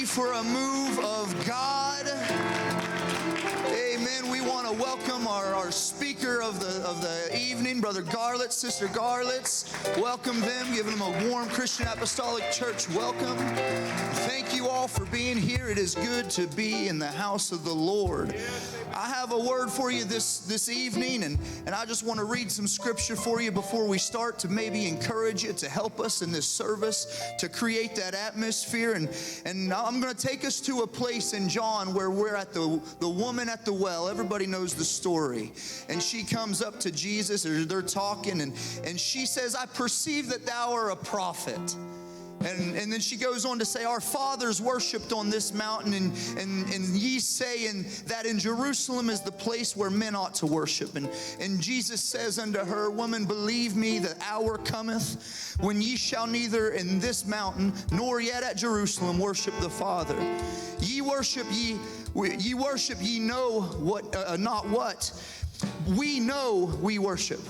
for a move of God? Amen. We want to welcome our speaker of the evening, Brother Garlitz, Sister Garlitz. Welcome them, giving them a warm Christian Apostolic Church welcome. Thank you all for being here. It is good to be in the house of the Lord. I have a word for you this evening, and I just want to read some scripture for you before we start to maybe encourage you to help us in this service to create that atmosphere. And I'm going to take us to a place in John where we're at the woman at the well. Everybody knows the story. And she comes up to Jesus, or they're talking, and she says, "I perceive that thou art a prophet." And then she goes on to say, "Our fathers worshipped on this mountain, and ye say that in Jerusalem is the place where men ought to worship." And Jesus says unto her, "Woman, believe me, the hour cometh when ye shall neither in this mountain nor yet at Jerusalem worship the Father. Ye worship ye know what, not what. We know we worship.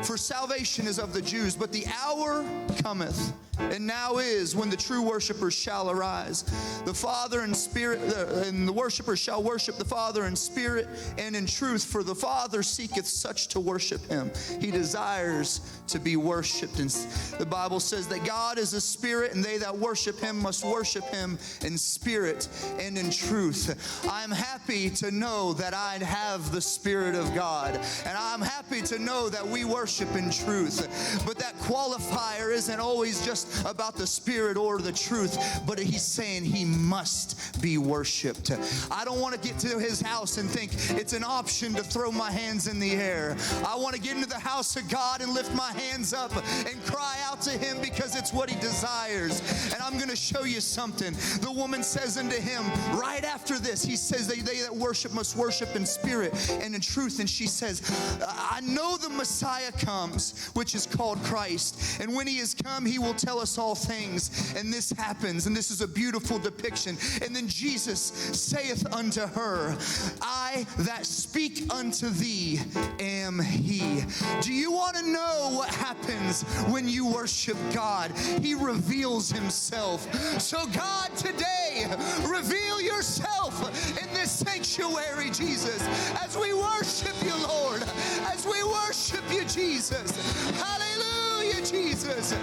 For salvation is of the Jews, but the hour cometh, and now is, when the true worshipers shall arise. The Father in spirit, and the worshipers shall worship the Father in spirit and in truth, for the Father seeketh such to worship him. He desires to be worshiped." And the Bible says that God is a spirit, and they that worship him must worship him in spirit and in truth. I'm happy to know that I have the Spirit of God, and I'm happy to know that we worship in truth. But that qualifier isn't always just about the Spirit or the truth, but he's saying he must be worshiped. I don't want to get to his house and think it's an option to throw my hands in the air. I want to get into the house of God and lift my hands up and cry out to him, because it's what he desires. And I'm going to show you something. The woman says unto him, right after this, he says, they that worship must worship in spirit and in truth. And she says, "I know the Messiah comes, which is called Christ. And when he is come, he will tell us all things." And this happens, and this is a beautiful depiction. And then Jesus saith unto her, "I that speak unto thee am he." Do you want to know what happens when you worship God? He reveals himself. So God, today, reveal yourself in this sanctuary, Jesus, as we worship you, Lord, as we worship you, Jesus. Hallelujah, Jesus.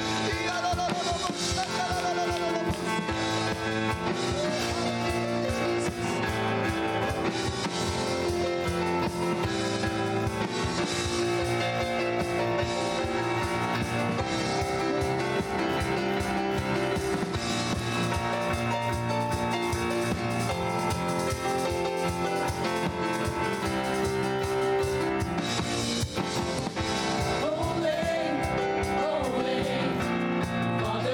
Holy, holy,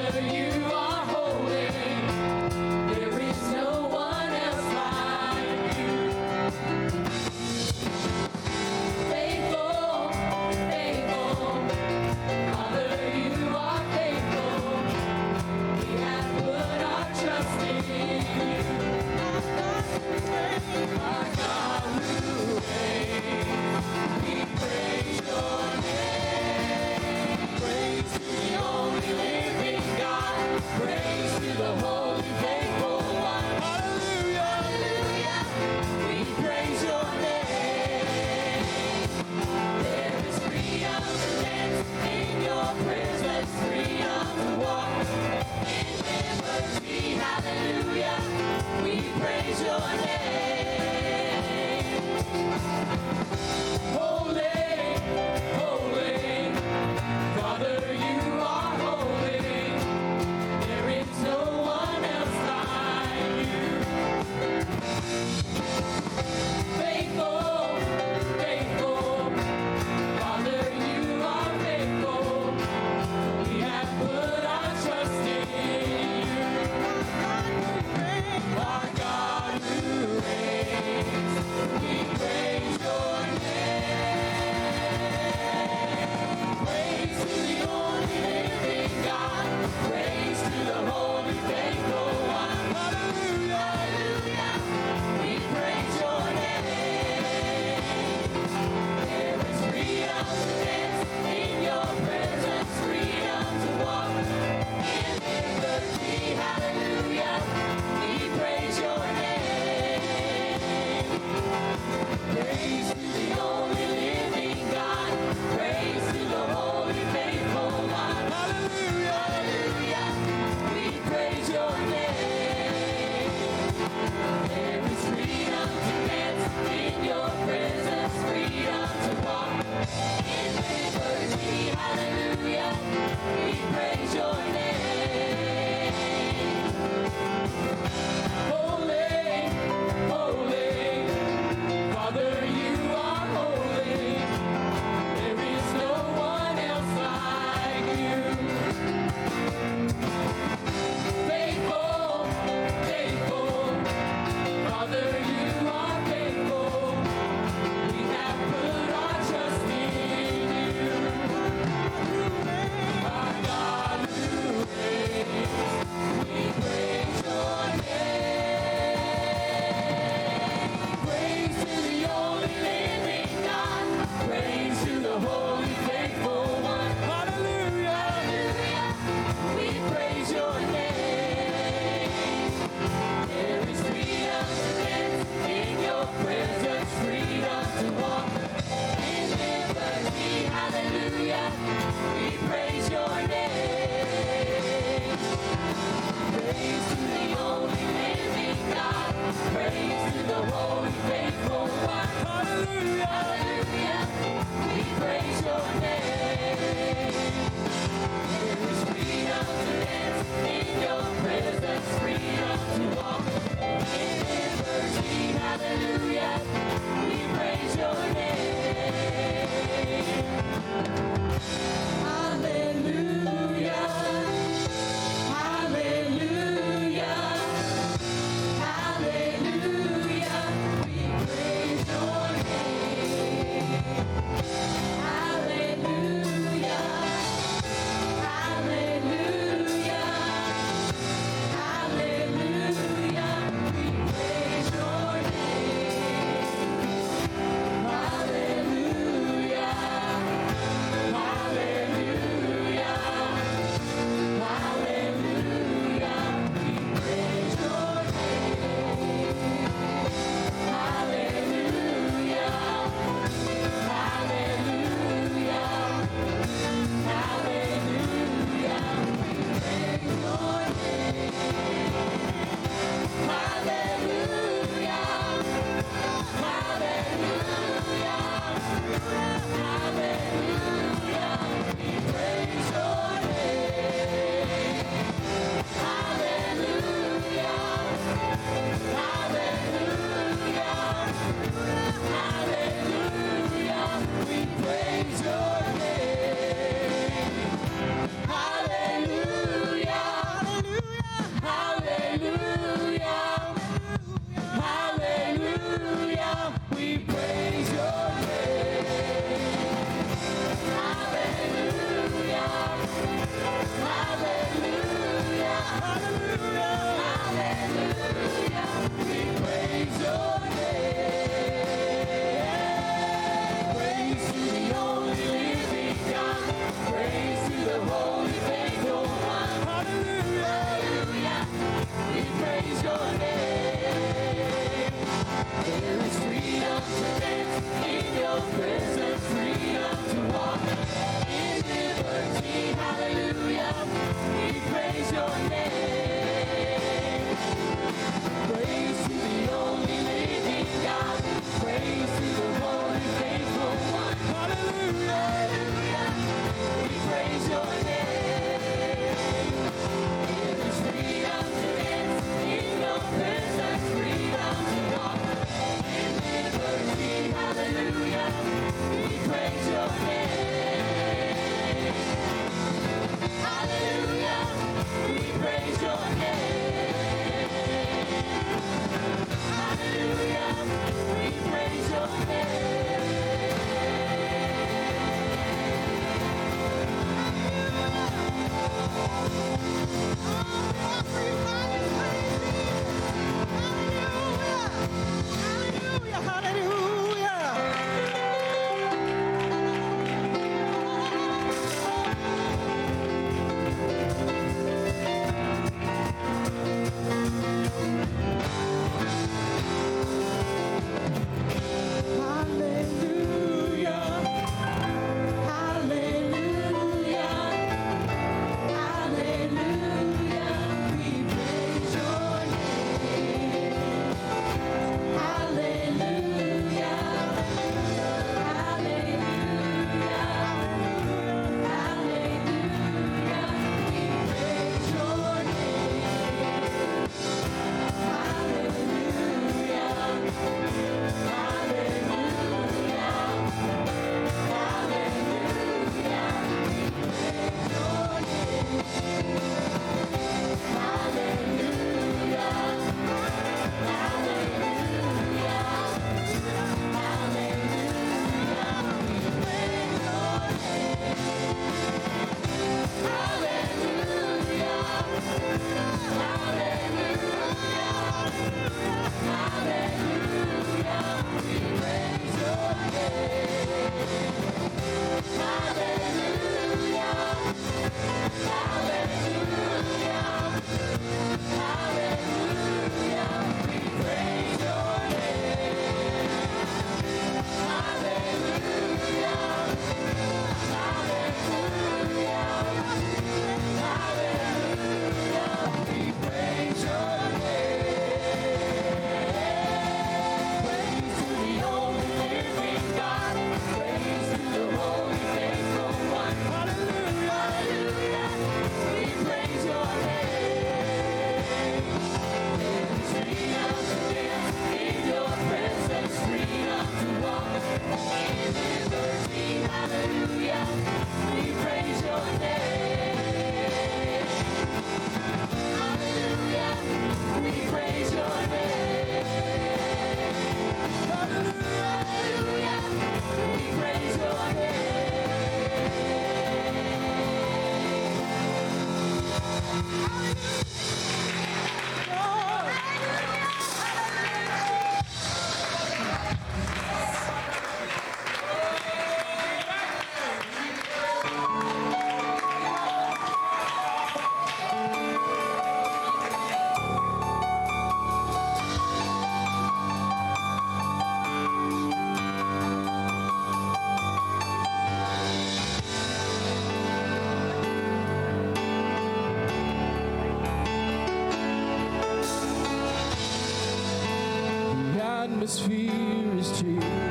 atmosphere is changing now.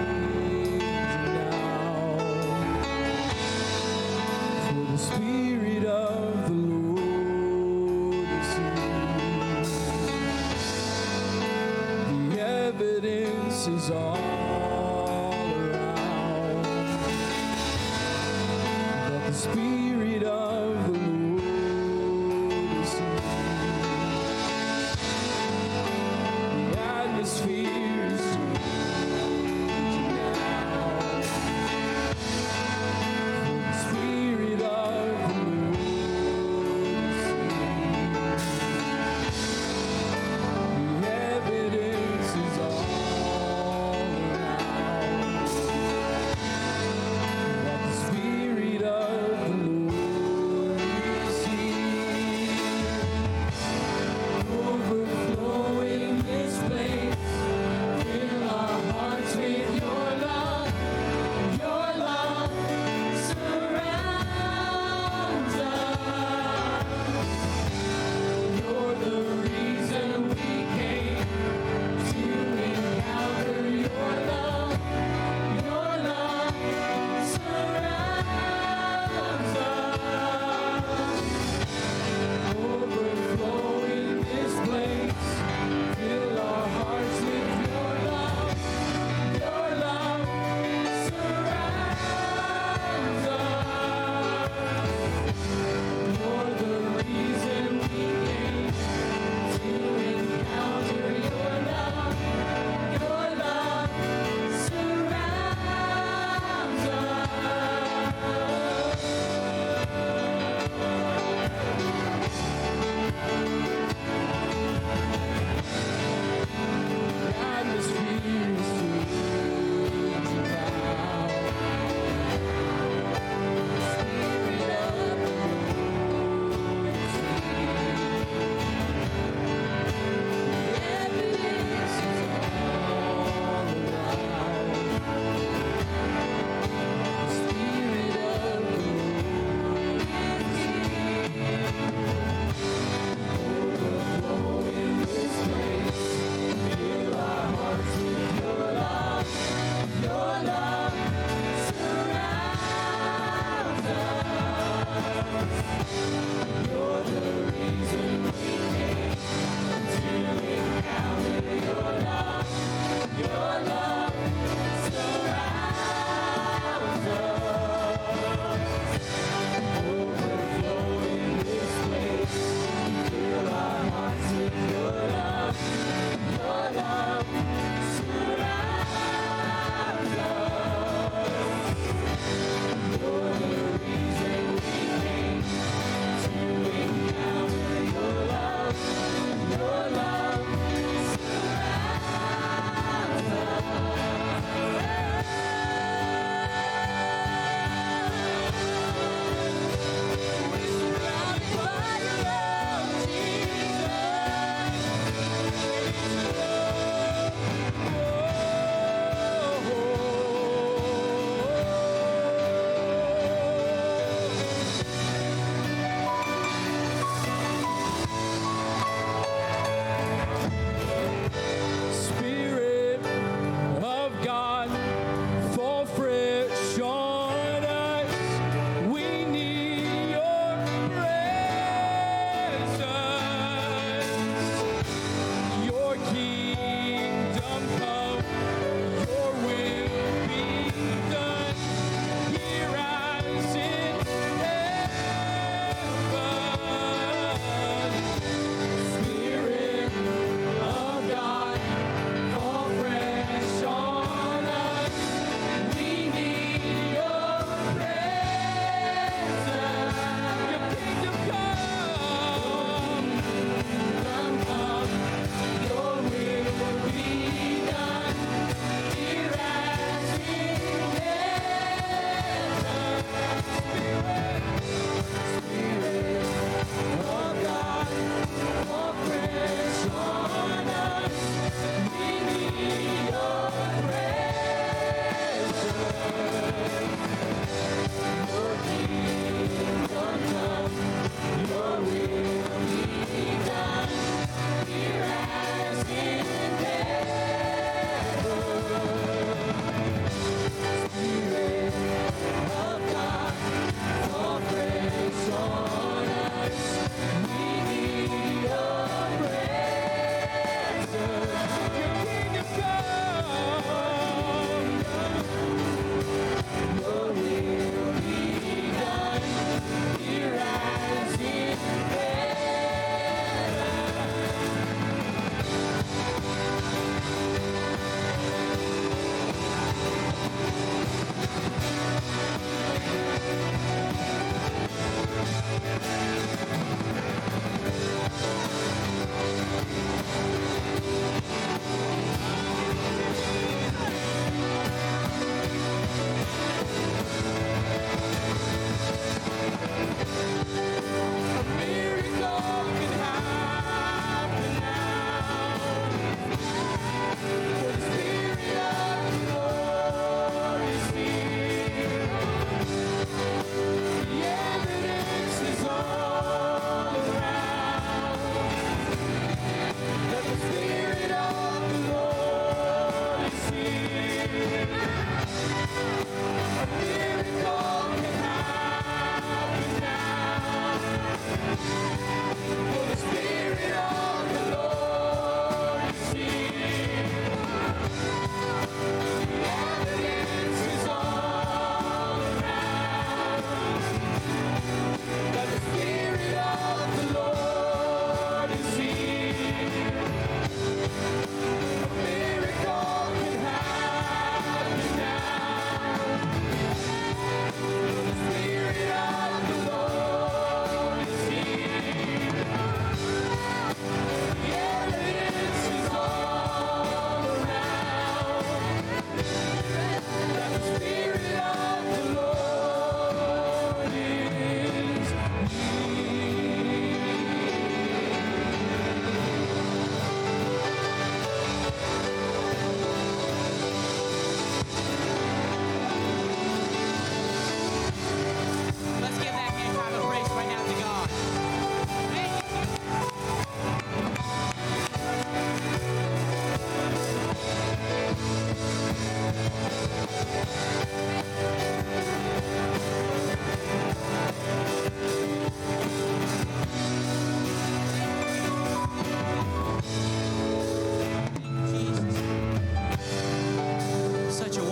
For the Spirit of the Lord is here. The evidence is all around that the Spirit of the Lord is here. The atmosphere is changing now. For the Spirit of the Lord is here. The evidence is all around that the Spirit of the Lord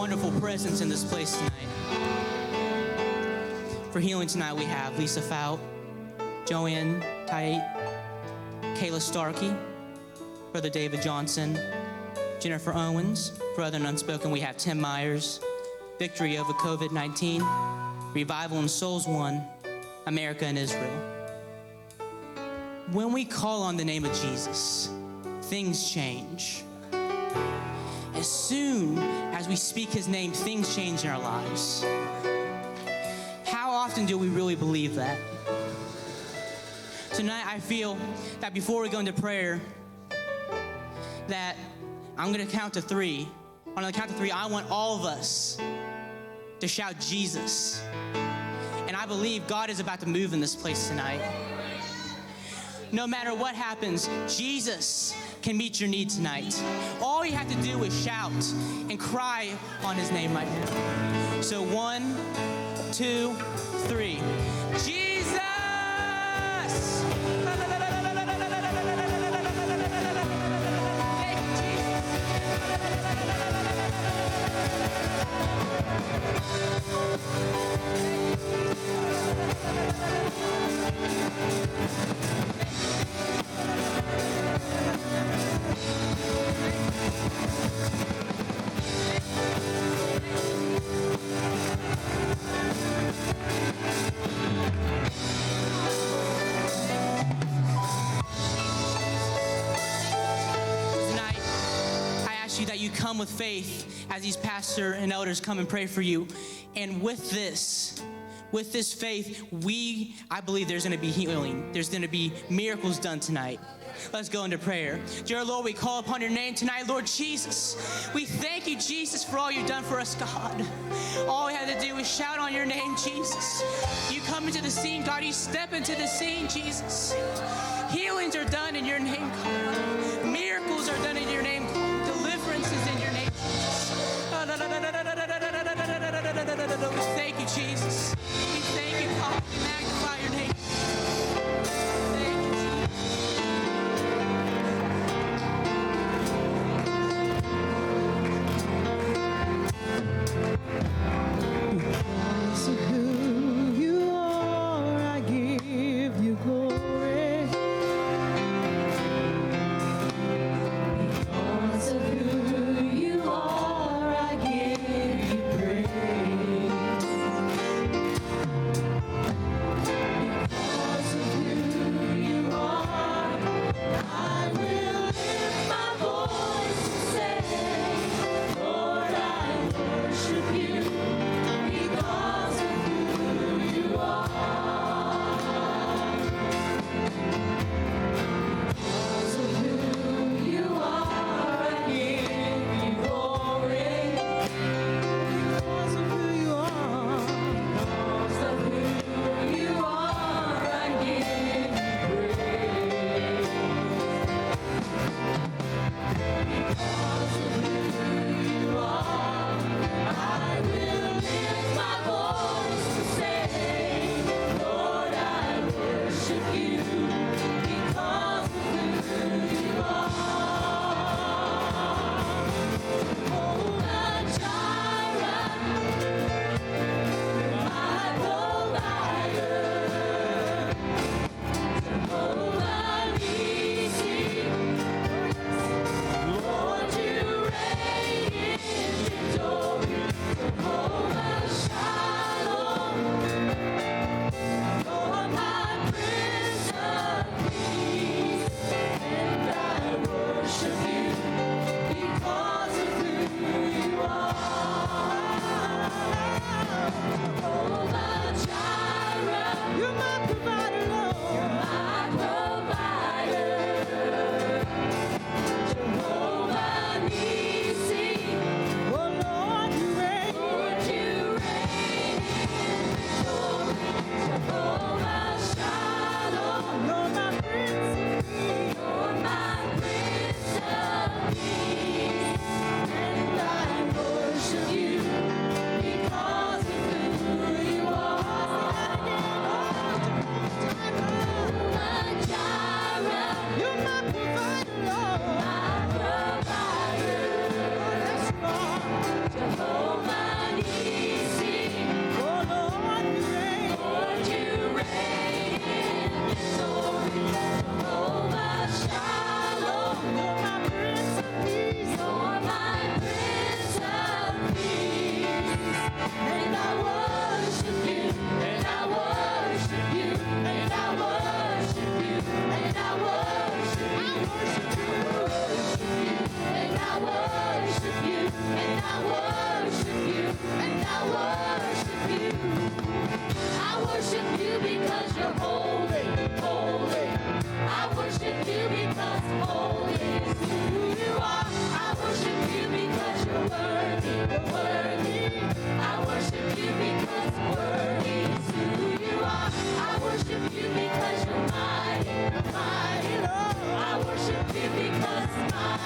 wonderful presence in this place tonight. For healing tonight, we have Lisa Fout, Joanne Tait, Kayla Starkey, Brother David Johnson, Jennifer Owens. For Other Unspoken, we have Tim Myers, Victory Over COVID-19, Revival and Souls Won, America and Israel. When we call on the name of Jesus, things change. As soon as we speak his name, things change in our lives. How often do we really believe that? Tonight, I feel that before we go into prayer, that I'm gonna count to three. On the count to three, I want all of us to shout Jesus. And I believe God is about to move in this place tonight. No matter what happens, Jesus can meet your need tonight. All you have to do is shout and cry on his name right now. So 1, 2, 3. Jesus! Thank you, Tonight, I ask you that you come with faith as these pastors and elders come and pray for you. And with this faith, I believe there's gonna be healing. There's gonna be miracles done tonight. Let's go into prayer. Dear Lord, we call upon your name tonight, Lord Jesus. We thank you, Jesus, for all you've done for us, God. All we have to do is shout on your name, Jesus. You come into the scene, God. You step into the scene, Jesus. Healings are done in your name, God. Miracles are done in your name, God. Deliverance is in your name, Jesus. We thank you, Jesus. We thank you, God. We magnify your name. Thank you, Jesus. Because of who you are, I give you glory.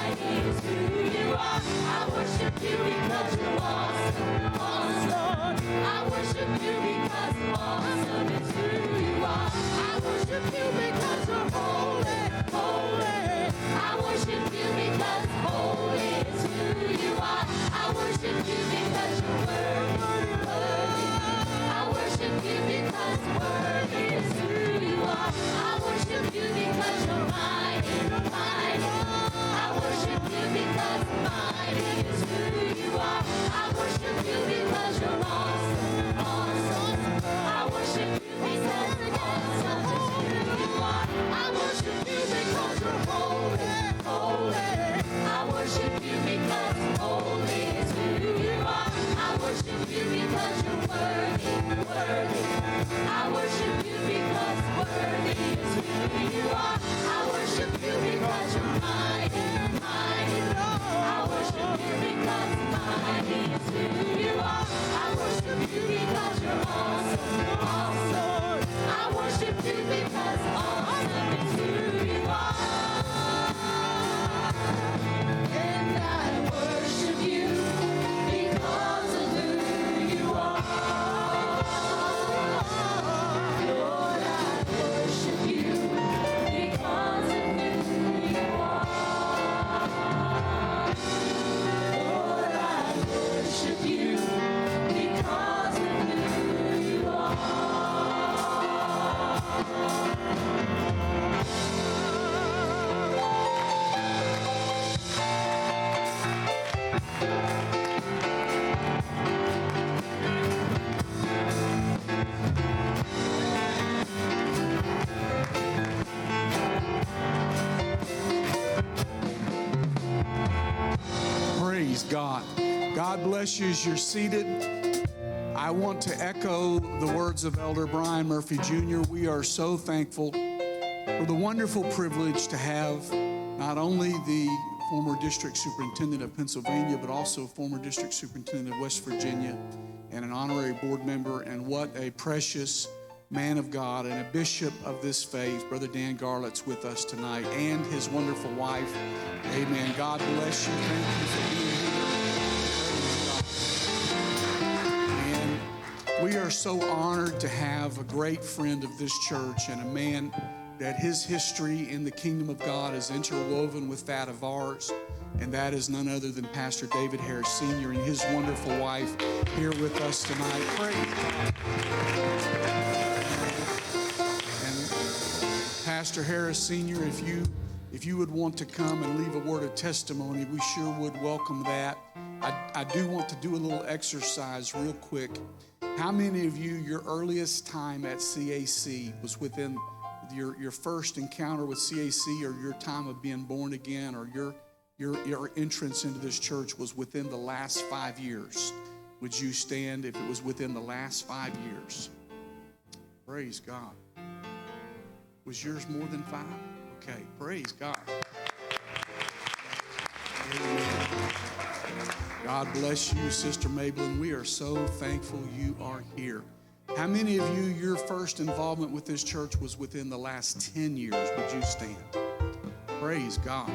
mighty is who you are. I worship you because you're awesome, awesome. I worship you because awesome is who you are. I worship you because you're holy, holy. I worship you because holy is who you are. I worship you because you're worthy, worthy. I worship you because worthy is who you are. I worship you because you're mighty, mighty. I worship you because mighty is who you are. I worship you because you're awesome, awesome. I worship you because awesome is who you are. I worship you because you're holy, holy. I worship you because holy is who you are. I worship you because you're worthy, worthy. I worship you because worthy is who you are. I worship you because you're mighty, mighty. I worship you because mighty is who you are. I worship you because you're awesome, awesome. I worship you because awesome is who you are. And I worship you because of who you are. Lord, I worship you because of who you are. Lord, I worship you because of who you are. Praise God. God bless you as you're seated. I want to echo the words of Elder Brian Murphy Jr. We are so thankful for the wonderful privilege to have not only the former district superintendent of Pennsylvania, but also former district superintendent of West Virginia and an honorary board member, and what a precious man of God and a bishop of this faith, Brother Dan Garlitz, with us tonight, and his wonderful wife. Amen. God bless you. Thank you for being here. And we are so honored to have a great friend of this church and a man that his history in the kingdom of God is interwoven with that of ours. And that is none other than Pastor David Harris Sr. and his wonderful wife here with us tonight. Praise God. And Pastor Harris Sr., if you would want to come and leave a word of testimony, we sure would welcome that. I do want to do a little exercise real quick. How many of you, your earliest time at CAC was within your first encounter with CAC, or your time of being born again, or your entrance into this church was within the last 5 years? Would you stand if it was within the last 5 years? Praise God. Was yours more than 5? Okay, praise God. Amen. God bless you, Sister Mabel, and we are so thankful you are here. How many of you, your first involvement with this church was within the last 10 years? Would you stand? Praise God.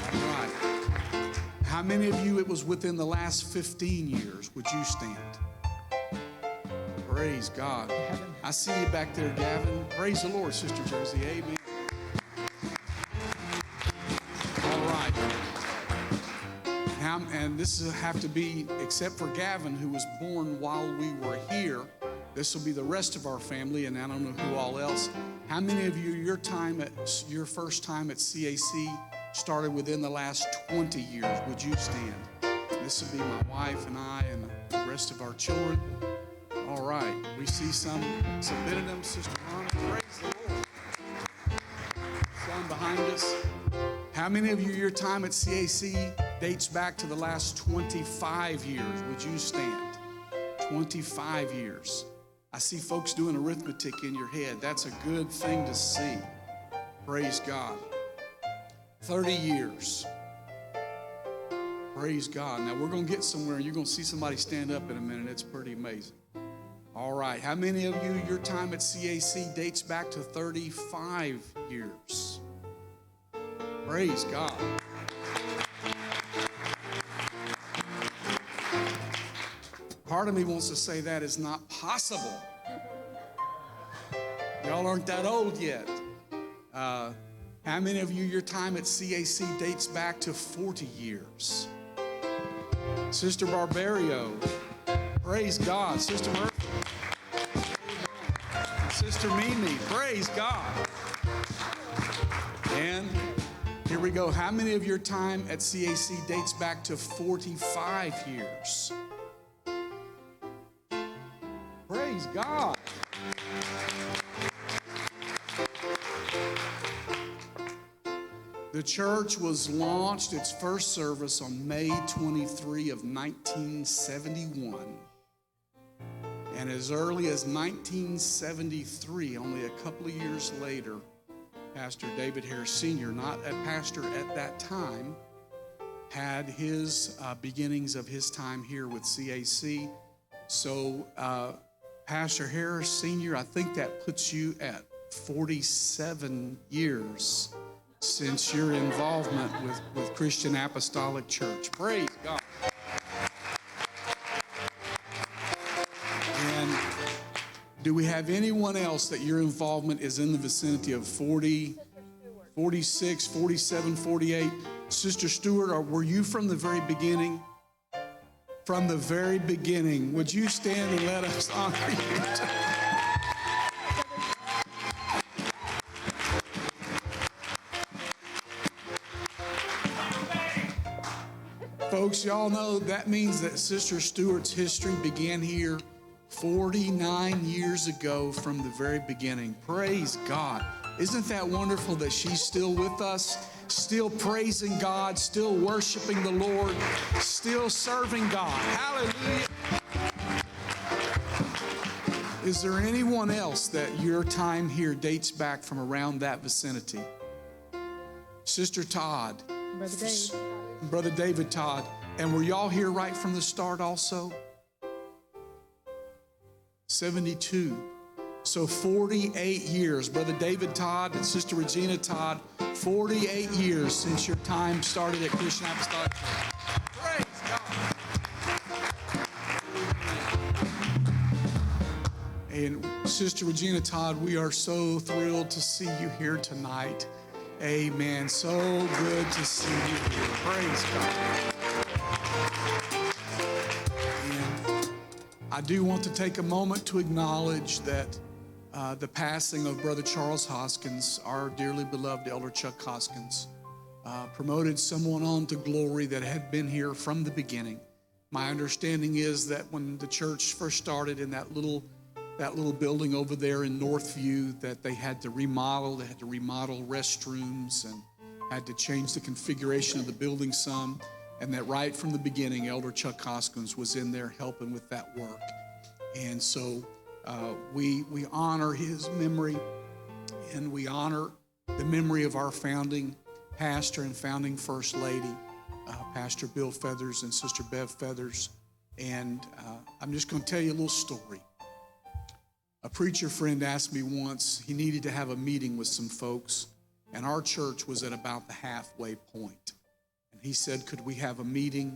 All right. How many of you, it was within the last 15 years? Would you stand? Praise God. I see you back there, Gavin. Praise the Lord, Sister Josie. Amen. All right. And this will have to be, except for Gavin, who was born while we were here, this will be the rest of our family, and I don't know who all else. How many of you, your first time at CAC started within the last 20 years? Would you stand? This will be my wife and I and the rest of our children. All right, we see some bit of them, Sister Ronnie. Praise the Lord. Some behind us. How many of you, your time at CAC dates back to the last 25 years? Would you stand? 25 years. I see folks doing arithmetic in your head. That's a good thing to see. Praise God. 30 years. Praise God. Now, we're going to get somewhere, and you're going to see somebody stand up in a minute. It's pretty amazing. All right. How many of you, your time at CAC dates back to 35 years? Praise God. Part of me wants to say that is not possible. Y'all aren't that old yet. How many of you, your time at CAC dates back to 40 years? Sister Barbario, praise God. Sister Murphy, Sister Mimi, praise God. And here we go. How many of your time at CAC dates back to 45 years? Praise God. The church was launched, its first service on May 23 of 1971. And as early as 1973, only a couple of years later, Pastor David Harris Sr., not a pastor at that time, had his beginnings of his time here with CAC. So Pastor Harris Sr., I think that puts you at 47 years since your involvement with Christian Apostolic Church. Praise God. And do we have anyone else that your involvement is in the vicinity of 40, 46, 47, 48? Sister Stewart, were you from the very beginning? From the very beginning. Would you stand and let us honor you? Folks, y'all know that means that Sister Stewart's history began here 49 years ago from the very beginning. Praise God. Isn't that wonderful that she's still with us, still praising God, still worshiping the Lord, still serving God? Hallelujah. Is there anyone else that your time here dates back from around that vicinity? Sister Todd. Brother Dave. Brother David Todd. And were y'all here right from the start also? 72. So 48 years. Brother David Todd and Sister Regina Todd, 48 years since your time started at Christian Apostolic Church. Praise God. And Sister Regina Todd, we are so thrilled to see you here tonight. Amen. So good to see you here. Praise God. And I do want to take a moment to acknowledge that the passing of Brother Charles Hoskins, our dearly beloved Elder Chuck Hoskins, promoted someone on to glory that had been here from the beginning. My understanding is that when the church first started in that little building over there in Northview, that they had to remodel restrooms and had to change the configuration of the building some, and that right from the beginning, Elder Chuck Hoskins was in there helping with that work. And so we honor his memory, and we honor the memory of our founding pastor and founding First Lady, Pastor Bill Feathers and Sister Bev Feathers. And I'm just going to tell you a little story. A preacher friend asked me once, he needed to have a meeting with some folks, and our church was at about the halfway point. And he said, could we have a meeting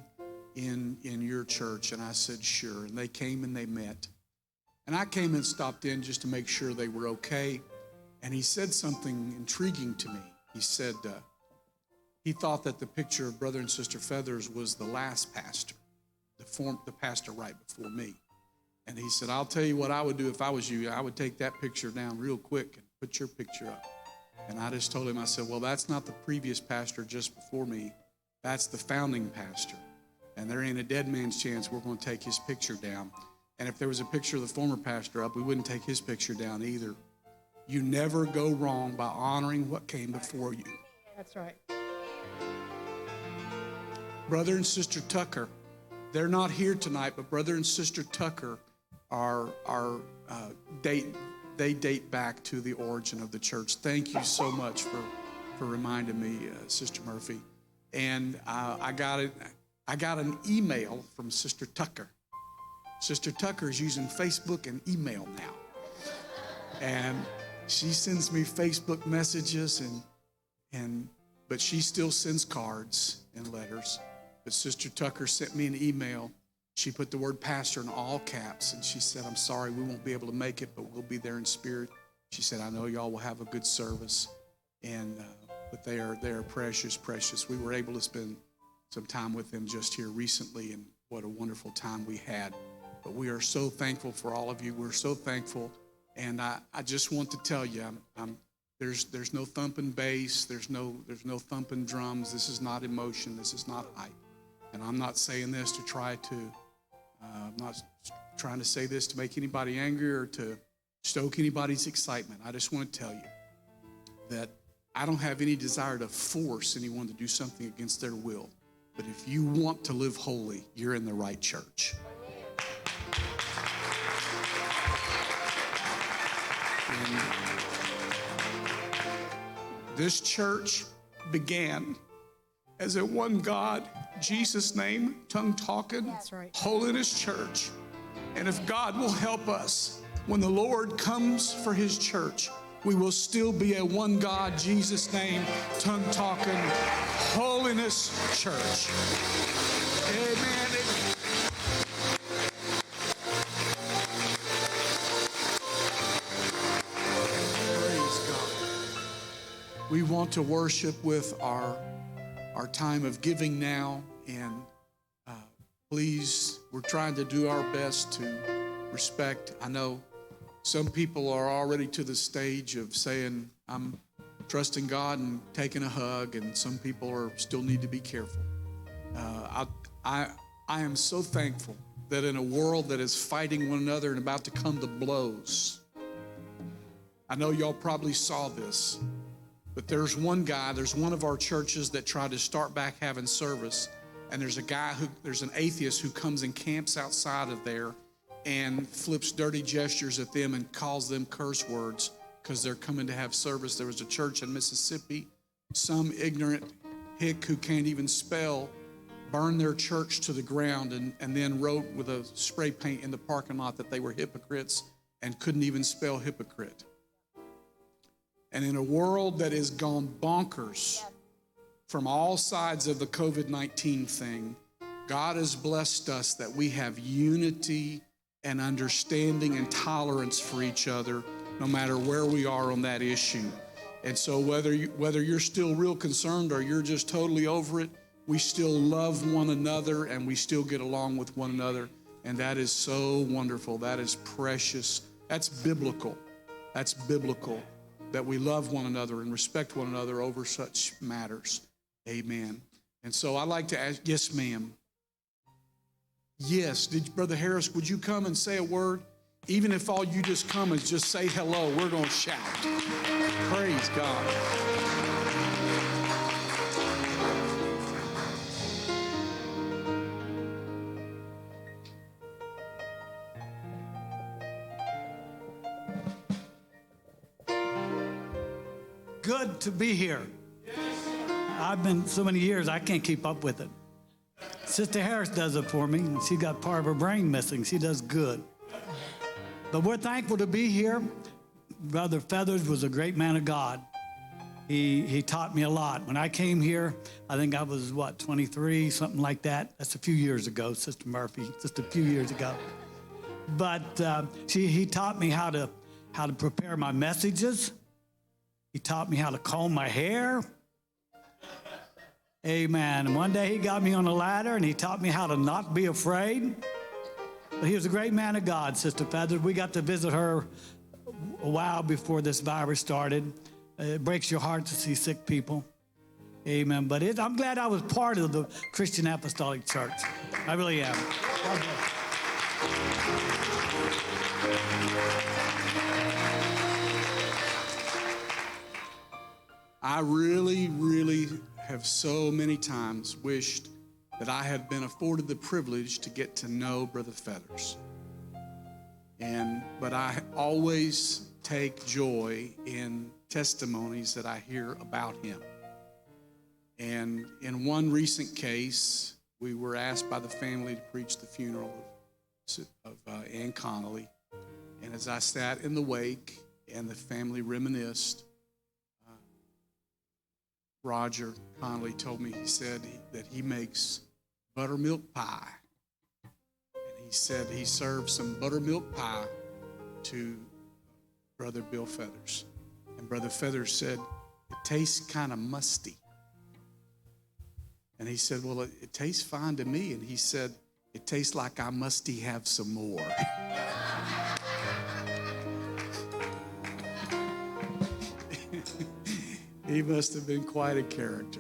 in your church? And I said, sure. And they came and they met. And I came and stopped in just to make sure they were okay. And he said something intriguing to me. He said he thought that the picture of Brother and Sister Feathers was the last pastor, the pastor right before me. And he said, I'll tell you what I would do if I was you. I would take that picture down real quick and put your picture up. And I just told him, I said, well, that's not the previous pastor just before me. That's the founding pastor. And there ain't a dead man's chance we're going to take his picture down. And if there was a picture of the former pastor up, we wouldn't take his picture down either. You never go wrong by honoring what came before you. That's right. Brother and Sister Tucker, they're not here tonight, but Brother and Sister Tucker they date back to the origin of the church. Thank you so much for reminding me, Sister Murphy. And I got an email from Sister Tucker. Sister Tucker is using Facebook and email now. And she sends me Facebook messages but she still sends cards and letters. But Sister Tucker sent me an email. She put the word pastor in all caps, and she said, I'm sorry, we won't be able to make it, but we'll be there in spirit. She said, I know y'all will have a good service, but they are precious, precious. We were able to spend some time with them just here recently, and what a wonderful time we had. But we are so thankful for all of you. We're so thankful, and I just want to tell you, there's no thumping bass, there's no thumping drums. This is not emotion. This is not hype. And I'm not saying this to try to, I'm not trying to say this to make anybody angry or to stoke anybody's excitement. I just want to tell you that I don't have any desire to force anyone to do something against their will. But if you want to live holy, you're in the right church. And this church began as a one God, Jesus name, tongue-talking, holiness church. And if God will help us, when the Lord comes for his church, we will still be a one God, Jesus name, tongue-talking, holiness church. Amen. Praise God. We want to worship with our time of giving now, and please, we're trying to do our best to respect. I know some people are already to the stage of saying, I'm trusting God and taking a hug, and some people still need to be careful. I am so thankful that in a world that is fighting one another and about to come to blows, I know y'all probably saw this, but there's one of our churches that tried to start back having service, and there's an atheist who comes and camps outside of there and flips dirty gestures at them and calls them curse words because they're coming to have service. There was a church in Mississippi, some ignorant hick who can't even spell burned their church to the ground and then wrote with a spray paint in the parking lot that they were hypocrites and couldn't even spell hypocrite. And in a world that has gone bonkers from all sides of the COVID-19 thing, God has blessed us that we have unity and understanding and tolerance for each other, no matter where we are on that issue. And so whether you're still real concerned or you're just totally over it, we still love one another and we still get along with one another. And that is so wonderful. That is precious. That's biblical. That's biblical, that we love one another and respect one another over such matters. Amen. And so I'd like to ask, yes, ma'am. Yes, Brother Harris, would you come and say a word? Even if all you just come is just say hello, we're going to shout. Praise God. Good to be here. I've been so many years, I can't keep up with it. Sister Harris does it for me, and she got part of her brain missing. She does good. But we're thankful to be here. Brother Feathers was a great man of God. He taught me a lot. When I came here, I think I was, 23, something like that. That's a few years ago, Sister Murphy, just a few years ago. But he taught me how to prepare my messages. He taught me how to comb my hair. Amen. And one day he got me on a ladder and he taught me how to not be afraid. But he was a great man of God, Sister Feathers. We got to visit her a while before this virus started. It breaks your heart to see sick people. Amen. But I'm glad I was part of the Christian Apostolic Church. I really am. I really, really have so many times wished that I had been afforded the privilege to get to know Brother Feathers. But I always take joy in testimonies that I hear about him. And in one recent case, we were asked by the family to preach the funeral Ann Connolly. And as I sat in the wake and the family reminisced, Roger Connolly told me, he said that he makes buttermilk pie. And he said he served some buttermilk pie to Brother Bill Feathers. And Brother Feathers said, it tastes kind of musty. And he said, well, it tastes fine to me. And he said, it tastes like I musty have some more. He must have been quite a character.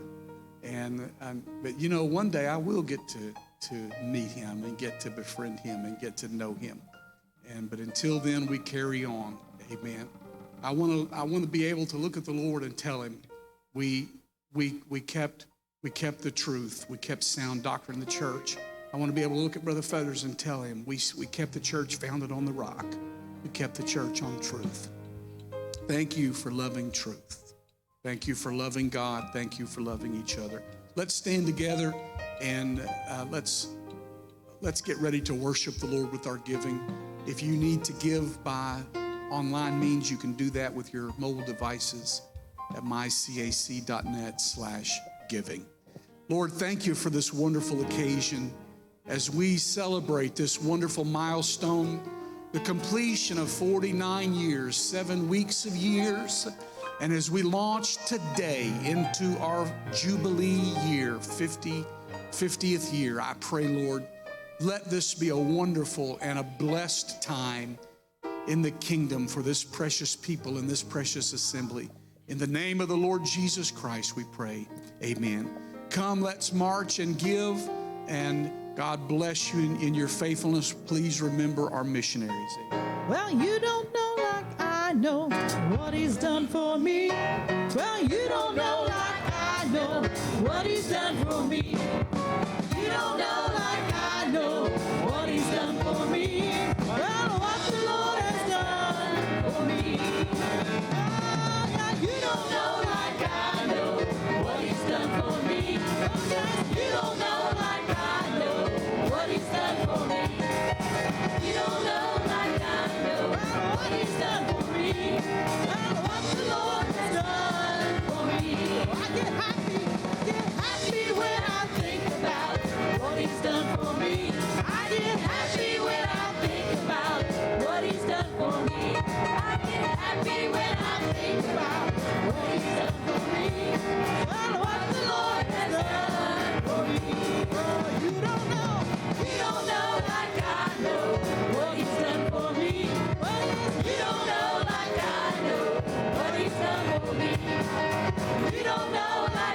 But you know, one day I will get to meet him and get to befriend him and get to know him. But until then, we carry on. Amen. I want to be able to look at the Lord and tell him we kept the truth. We kept sound doctrine in the church. I want to be able to look at Brother Feathers and tell him we kept the church founded on the rock. We kept the church on truth. Thank you for loving truth. Thank you for loving God. Thank you for loving each other. Let's stand together and let's get ready to worship the Lord with our giving. If you need to give by online means, you can do that with your mobile devices at mycac.net/giving. Lord, thank you for this wonderful occasion as we celebrate this wonderful milestone, the completion of 49 years, 7 weeks of years, and as we launch today into our Jubilee year, 50th year, I pray, Lord, let this be a wonderful and a blessed time in the kingdom for this precious people in this precious assembly. In the name of the Lord Jesus Christ, we pray. Amen. Come, let's march and give, and God bless you in your faithfulness. Please remember our missionaries. Well, you don't know like I know what he's done for me. Well, you don't know like I know what he's done for me. You don't know like I know what he's done for me. Well, what the Lord has done for me. Oh, yeah, you don't know like I know what he's done for me. Oh, yes, you don't know like I know what he's done for me. You don't know like I know what he's done for me. Well, what the Lord has done for me. I get happy when I think about what he's done for me. I get happy when I think about what he's done for me. I get happy when I think about what he's done for me. Well, what the Lord has done for me. Oh, you don't know like I know what he's done for me. Well, you don't know like I know what he's done for me. You don't know like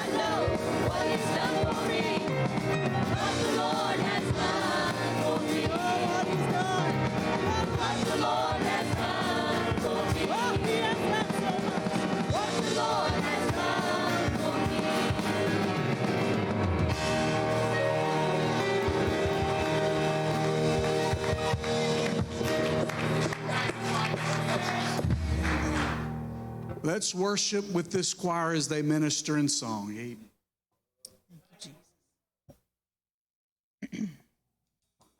I know what He's done for me. What the Lord has done for me. What He's done. What the Lord has done for me. Oh, He has done so much. What the Lord has done for me. Let's worship with this choir as they minister in song.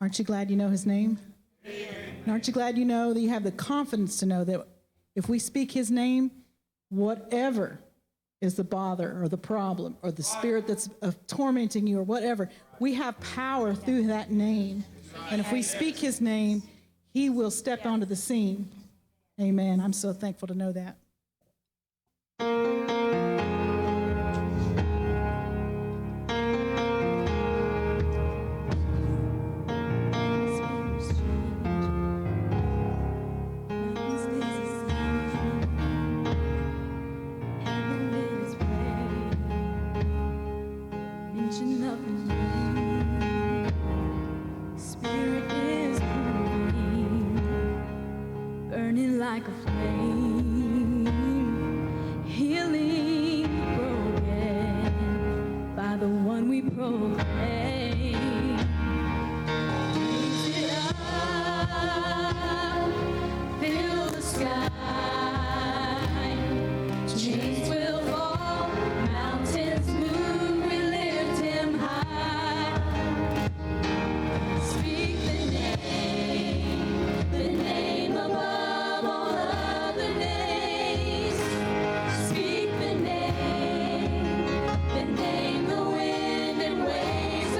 Aren't you glad you know His name? And aren't you glad you know that you have the confidence to know that if we speak His name, whatever is the bother or the problem or the spirit that's tormenting you or whatever, we have power through that name. And if we speak His name, He will step onto the scene. Amen. I'm so thankful to know that. Burning like a flame, healing broken by the one we proclaim. Raise it up, fill the sky. Chains will fall, mountains move, we lift Him high. Speak the name above all other names. Speak the name the wind and waves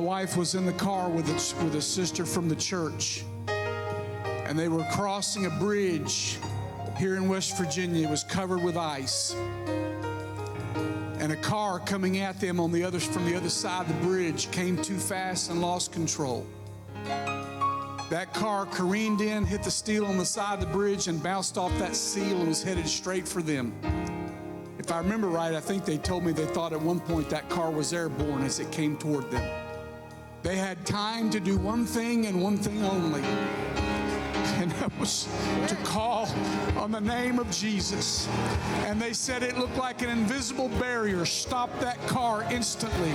wife was in the car with a sister from the church, and they were crossing a bridge here in West Virginia. It was covered with ice, and a car coming at them from the other side of the bridge came too fast and lost control. That car careened in, hit the steel on the side of the bridge, and bounced off that seal and was headed straight for them. If I remember right, I think they told me they thought at one point that car was airborne as it came toward them. They had time to do one thing and one thing only, and that was to call on the name of Jesus. And they said it looked like an invisible barrier stopped that car instantly.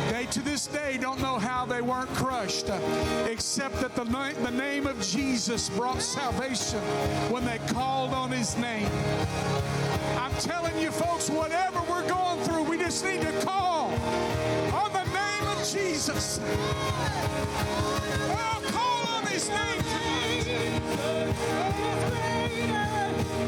They, to this day, don't know how they weren't crushed, except that the name of Jesus brought salvation when they called on His name. I'm telling you, folks, whatever we're going through, we just need to call on the name of Jesus. Oh, call on His name.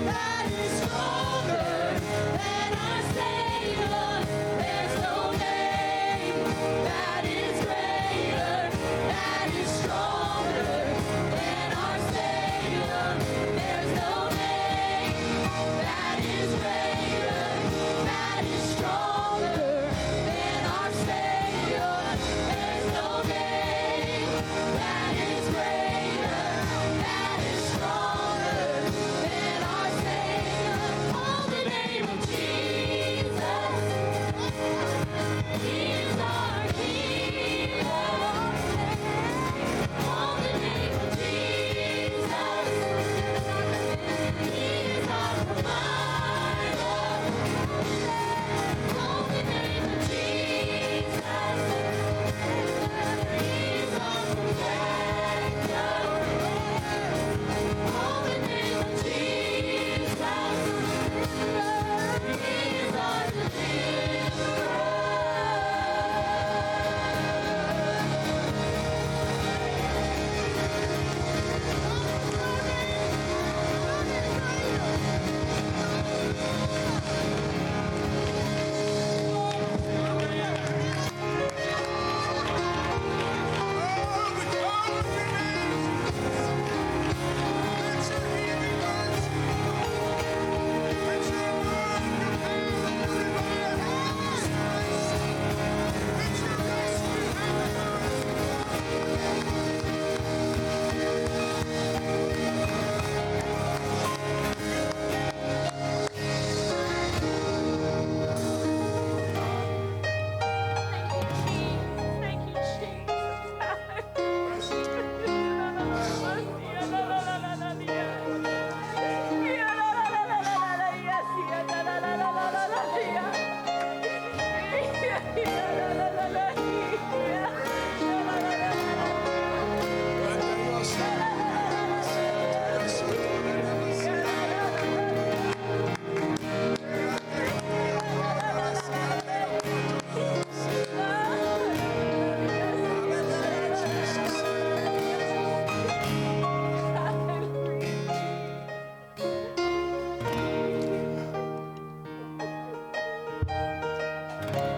That is stronger than our Savior. There's no name that is greater, that is stronger than our Savior. There's no name that is greater, that is stronger than our Savior. There's no name that is greater, that is stronger than our Savior. Call the name of Jesus. He is our healer. Call the name of Jesus. He is our provider. Call the name of Jesus. He is our protector. Call the name of Jesus. He is our deliverer. Thank you,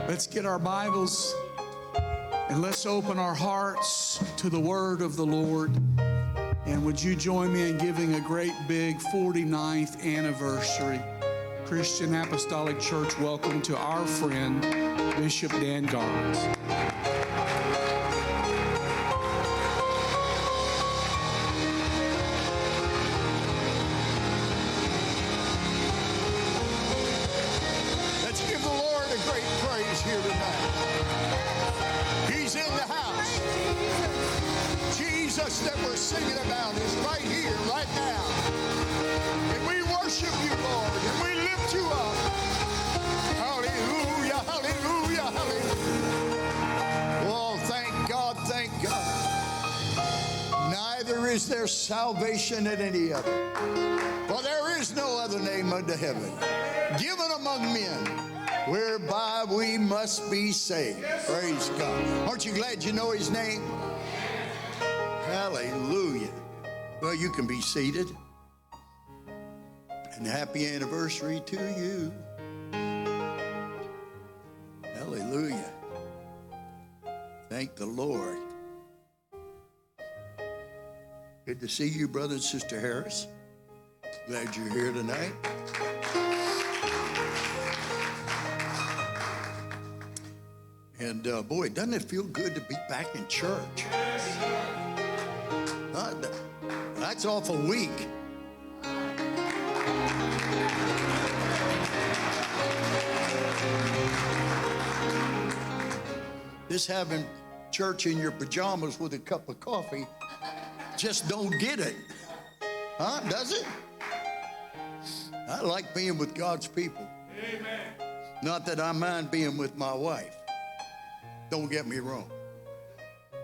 Let's get our Bibles and let's open our hearts to the word of the Lord. And would you join me in giving a great big 49th anniversary Christian Apostolic Church welcome to our friend, Bishop Dan Garlitz. Let's give the Lord a great praise here tonight. He's in the house. Jesus that we're singing about is right here, right now. And we worship you, Lord, and we lift you up. Hallelujah, hallelujah, hallelujah. Oh, thank God, thank God. Neither is there salvation in any other. For there is no other name under heaven given among men whereby we must be saved. Praise God. Aren't you glad you know his name? Hallelujah. Well, you can be seated. And happy anniversary to you. Hallelujah. Thank the Lord. Good to see you, Brother and Sister Harris. Glad you're here tonight. And boy, doesn't it feel good to be back in church? That's awful weak. This having church in your pajamas with a cup of coffee just don't get it. Huh? Does it? I like being with God's people. Amen. Not that I mind being with my wife. Don't get me wrong.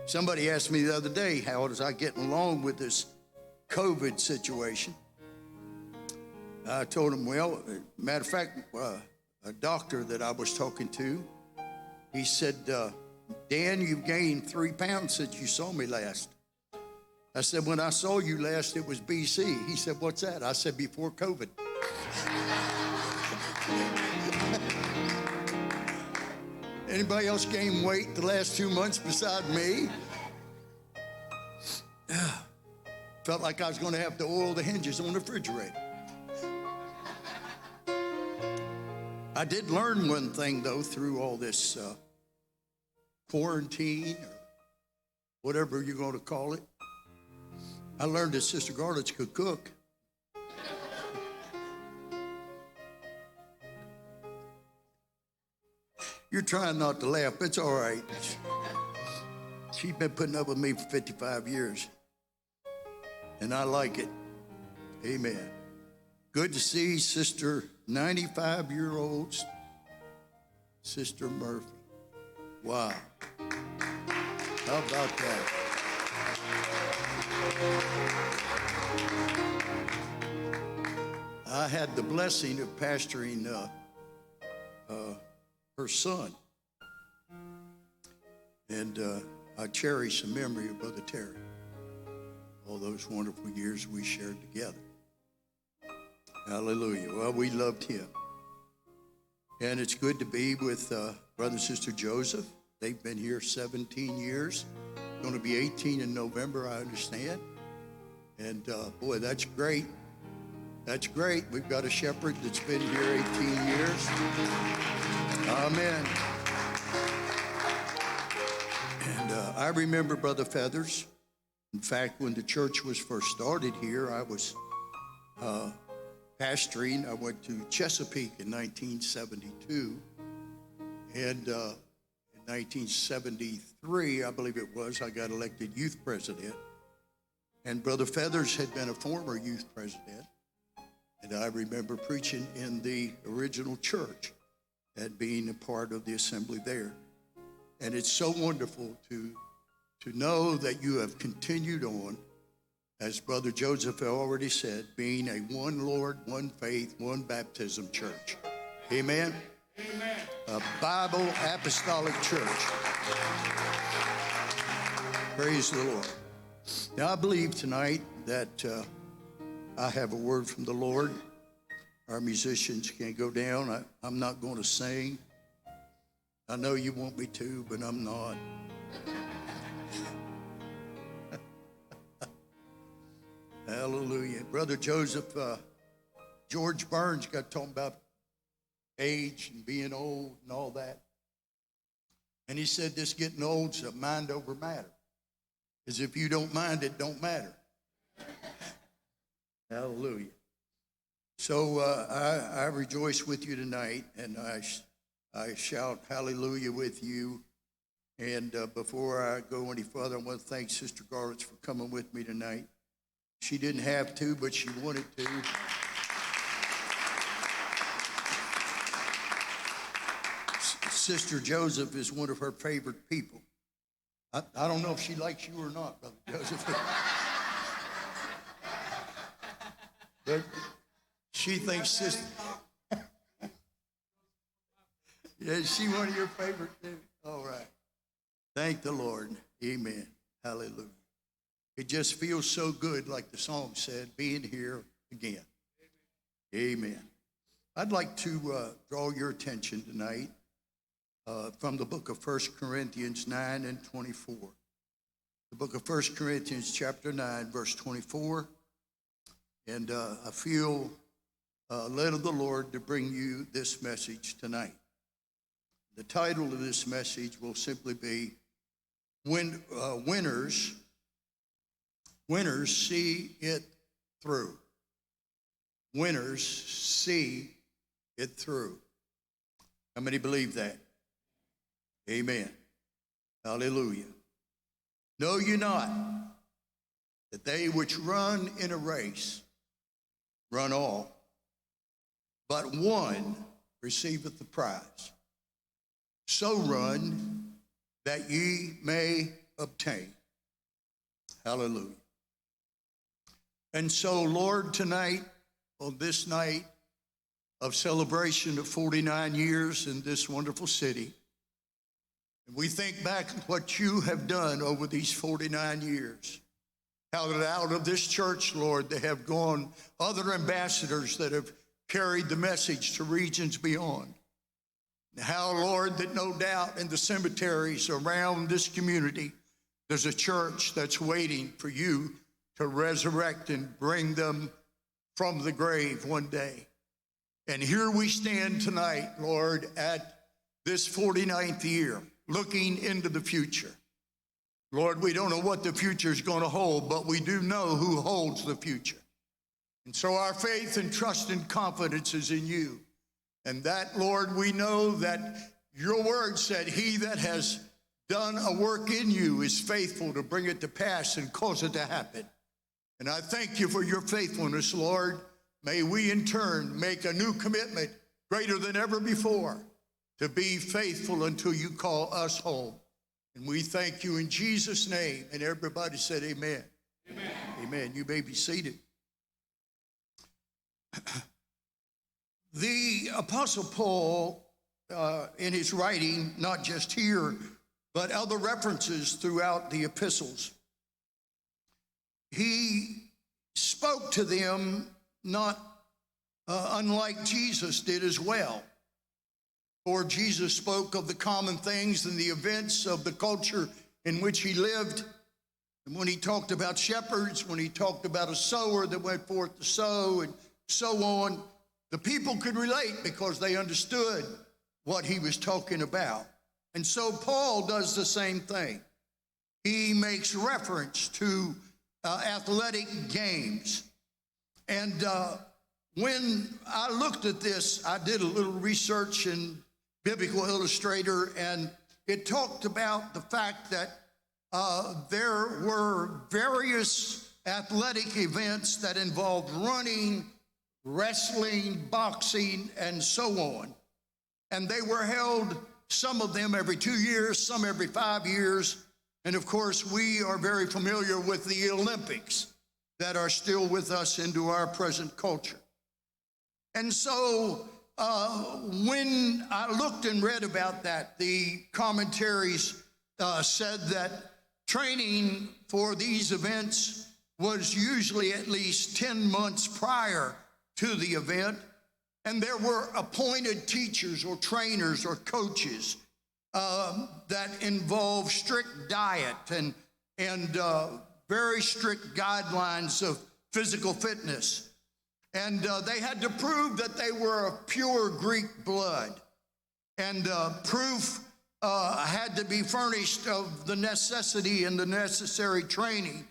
Somebody asked me the other day, how was I getting along with this COVID situation? I told him, well, matter of fact, a doctor that I was talking to, he said, Dan, you've gained 3 pounds since you saw me last. I said, when I saw you last, it was BC. He said, what's that? I said, before COVID. Anybody else gain weight the last 2 months beside me? Felt like I was going to have to oil the hinges on the refrigerator. I did learn one thing, though, through all this quarantine, or whatever you're going to call it. I learned that Sister Garlitz could cook. You're trying not to laugh. It's all right. She's been putting up with me for 55 years, and I like it. Amen. Good to see Sister 95-year-old Sister Murphy. Wow. How about that? I had the blessing of pastoring her son, and I cherish the memory of Brother Terry. All those wonderful years we shared together. Hallelujah. Well, we loved him. And it's good to be with Brother and Sister Joseph. They've been here 17 years. Going to be 18 in November, I understand. And boy, that's great. That's great. We've got a shepherd that's been here 18 years. Amen. And I remember Brother Feathers. In fact, when the church was first started here, I was pastoring. I went to Chesapeake in 1972. And in 1973, I believe it was, I got elected youth president. And Brother Feathers had been a former youth president. And I remember preaching in the original church and being a part of the assembly there. And it's so wonderful to know that you have continued on, as Brother Joseph already said, being a one Lord, one faith, one baptism church. Amen? Amen. A Bible apostolic church. Praise the Lord. Now, I believe tonight that I have a word from the Lord. Our musicians can go down. I'm not going to sing. I know you want me to, but I'm not. Hallelujah. Brother Joseph, George Burns got talking about age and being old and all that. And he said this getting old's a mind over matter. Because if you don't mind, it don't matter. Hallelujah. So I rejoice with you tonight, and I shout hallelujah with you. And before I go any further, I want to thank Sister Garlitz for coming with me tonight. She didn't have to, but she wanted to. Sister Joseph is one of her favorite people. I don't know if she likes you or not, Brother Joseph. But she thinks Sister... Yeah, is she one of your favorites too? All right. Thank the Lord. Amen. Hallelujah. It just feels so good, like the song said, being here again. Amen. I'd like to draw your attention tonight from the book of 1 Corinthians 9 and 24. The book of 1 Corinthians chapter 9, verse 24. And I feel led of the Lord to bring you this message tonight. The title of this message will simply be Winners See It Through. Winners see it through. How many believe that? Amen. Hallelujah. Know ye not that they which run in a race run all, but one receiveth the prize. So run that ye may obtain. Hallelujah. And so, Lord, tonight, on this night of celebration of 49 years in this wonderful city, and we think back what you have done over these 49 years. How that out of this church, Lord, there have gone other ambassadors that have carried the message to regions beyond. How, Lord, that no doubt in the cemeteries around this community, there's a church that's waiting for you to resurrect and bring them from the grave one day. And here we stand tonight, Lord, at this 49th year, looking into the future. Lord, we don't know what the future is going to hold, but we do know who holds the future. And so our faith and trust and confidence is in you. And that, Lord, we know that your word said, he that has done a work in you is faithful to bring it to pass and cause it to happen. And I thank you for your faithfulness, Lord. May we in turn make a new commitment greater than ever before to be faithful until you call us home. And we thank you in Jesus' name. And everybody said amen. Amen. Amen. You may be seated. The Apostle Paul, in his writing, not just here, but other references throughout the epistles, he spoke to them not unlike Jesus did as well. For Jesus spoke of the common things and the events of the culture in which he lived. And when he talked about shepherds, when he talked about a sower that went forth to sow and so on, the people could relate because they understood what he was talking about. And so Paul does the same thing. He makes reference to athletic games. And when I looked at this, I did a little research in Biblical Illustrator, and it talked about the fact that there were various athletic events that involved running, wrestling, boxing, and so on. And they were held, some of them every 2 years, some every 5 years. And of course, we are very familiar with the Olympics that are still with us into our present culture. And so when I looked and read about that, the commentaries said that training for these events was usually at least 10 months prior to the event, and there were appointed teachers or trainers or coaches that involved strict diet and very strict guidelines of physical fitness. And they had to prove that they were of pure Greek blood. And proof had to be furnished of the necessity and the necessary training,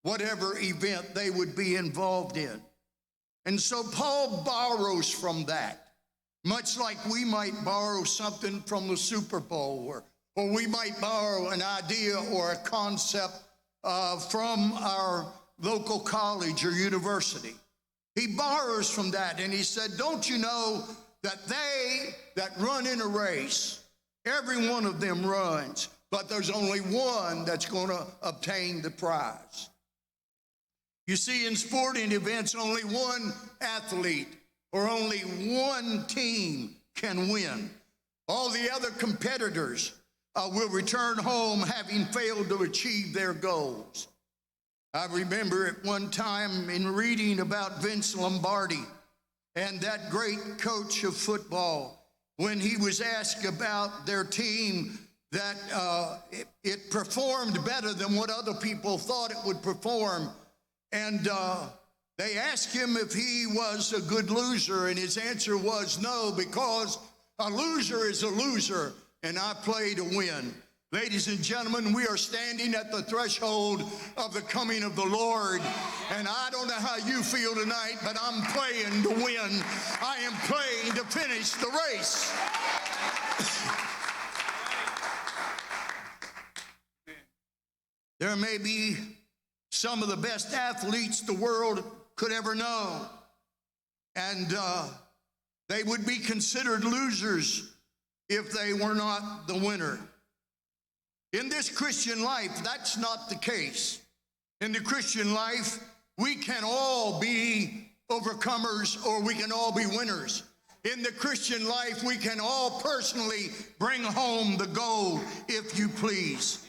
whatever event they would be involved in. And so Paul borrows from that, much like we might borrow something from the Super Bowl, or we might borrow an idea or a concept from our local college or university. He borrows from that, and he said, don't you know that they that run in a race, every one of them runs, but there's only one that's going to obtain the prize. You see, in sporting events, only one athlete or only one team can win. All the other competitors will return home having failed to achieve their goals. I remember at one time in reading about Vince Lombardi and that great coach of football, when he was asked about their team that it performed better than what other people thought it would perform. And they asked him if he was a good loser, and his answer was no, because a loser is a loser, and I play to win. Ladies and gentlemen, we are standing at the threshold of the coming of the Lord, and I don't know how you feel tonight, but I'm playing to win. I am playing to finish the race. There may be some of the best athletes the world could ever know, and they would be considered losers if they were not the winner. In this Christian life, that's not the case. In the Christian life, we can all be overcomers or we can all be winners. In the Christian life, we can all personally bring home the gold, if you please.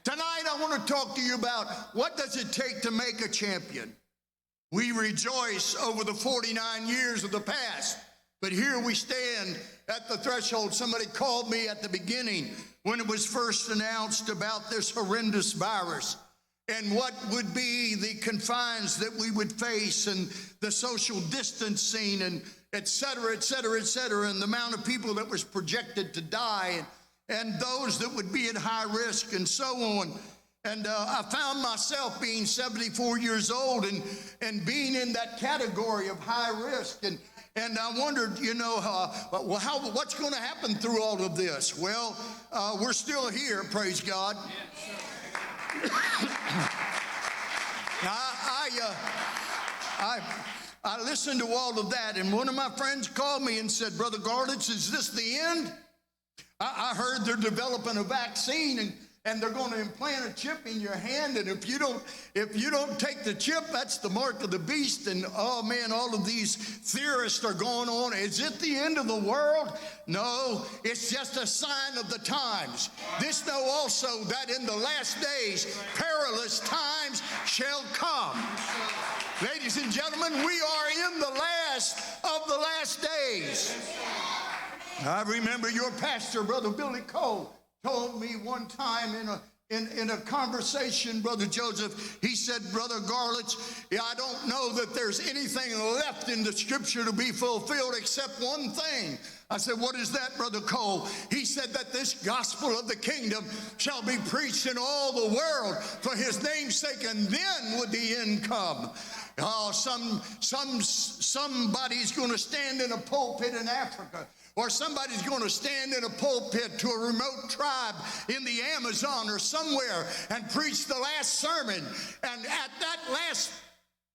Tonight, I want to talk to you about what does it take to make a champion. We rejoice over the 49 years of the past, but here we stand at the threshold. Somebody called me at the beginning when it was first announced about this horrendous virus and what would be the confines that we would face and the social distancing and et cetera, et cetera, et cetera, and the amount of people that was projected to die and those that would be at high risk and so on. And I found myself being 74 years old and being in that category of high risk. And I wondered, what's going to happen through all of this? Well, we're still here, praise God. I listened to all of that, and one of my friends called me and said, Brother Garlitz, is this the end? I heard they're developing a vaccine and they're going to implant a chip in your hand, and if you don't take the chip, that's the mark of the beast. And oh man, all of these theorists are going on. Is it the end of the world? No, it's just a sign of the times. This know also that in the last days perilous times shall come. Ladies and gentlemen, we are in the last of the last days. I remember your pastor, Brother Billy Cole, told me one time in a conversation, Brother Joseph, he said, Brother Garlitz, I don't know that there's anything left in the scripture to be fulfilled except one thing. I said, what is that, Brother Cole? He said that this gospel of the kingdom shall be preached in all the world for his name's sake, and then would the end come. Oh, somebody's going to stand in a pulpit in Africa, or somebody's going to stand in a pulpit to a remote tribe in the Amazon or somewhere and preach the last sermon. And at that last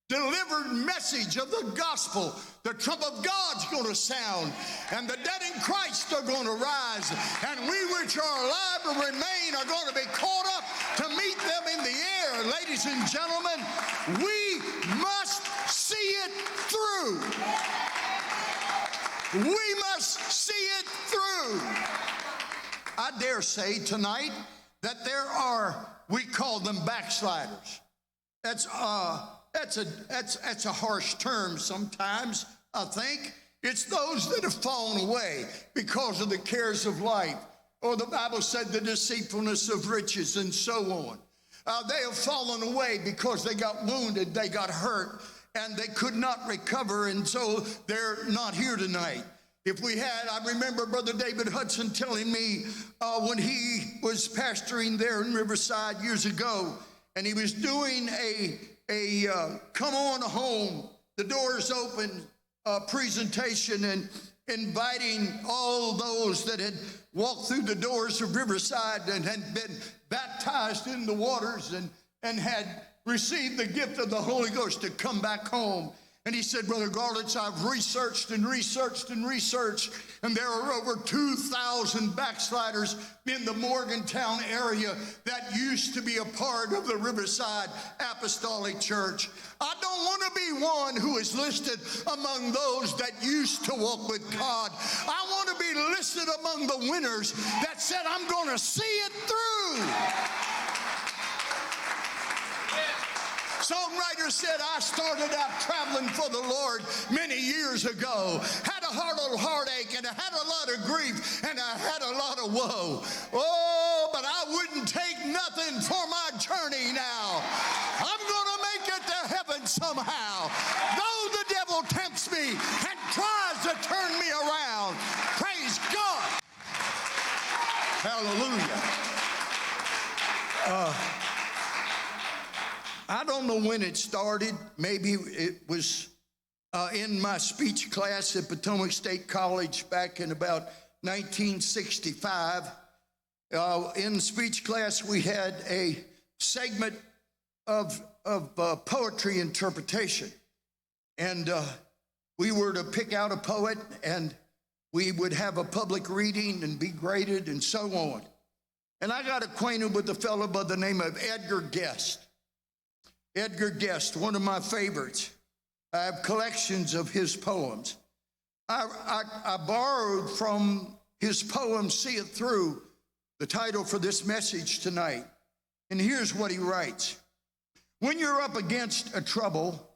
delivered message of the gospel, the trump of God's going to sound, and the dead in Christ are going to rise, and we which are alive and remain are going to be caught up to meet them in the air. Ladies and gentlemen, we must see it through. We must see it through. I dare say tonight that there are, we call them backsliders. That's a harsh term sometimes, I think. It's those that have fallen away because of the cares of life, or the Bible said the deceitfulness of riches and so on. They have fallen away because they got wounded, they got hurt, and they could not recover, and so they're not here tonight. If we had, I remember Brother David Hudson telling me when he was pastoring there in Riverside years ago, and he was doing a come on home, the doors open presentation, and inviting all those that had walked through the doors of Riverside and had been baptized in the waters and had received the gift of the Holy Ghost to come back home. And he said, Brother Garlitz, I've researched and researched and researched, and there are over 2,000 backsliders in the Morgantown area that used to be a part of the Riverside Apostolic Church. I don't want to be one who is listed among those that used to walk with God. I want to be listed among the winners that said, I'm going to see it through. Songwriter said, I started out traveling for the Lord many years ago. Had a heartache, and I had a lot of grief, and I had a lot of woe. Oh, but I wouldn't take nothing for my journey now. I'm going to make it to heaven somehow. Though the devil tempts me and tries to turn me around. Praise God. Hallelujah. I don't know when it started. Maybe it was in my speech class at Potomac State College back in about 1965. In speech class, we had a segment of poetry interpretation. And we were to pick out a poet, and we would have a public reading and be graded and so on. And I got acquainted with a fellow by the name of Edgar Guest. Edgar Guest, one of my favorites. I have collections of his poems. I borrowed from his poem, See It Through, the title for this message tonight. And here's what he writes. When you're up against a trouble,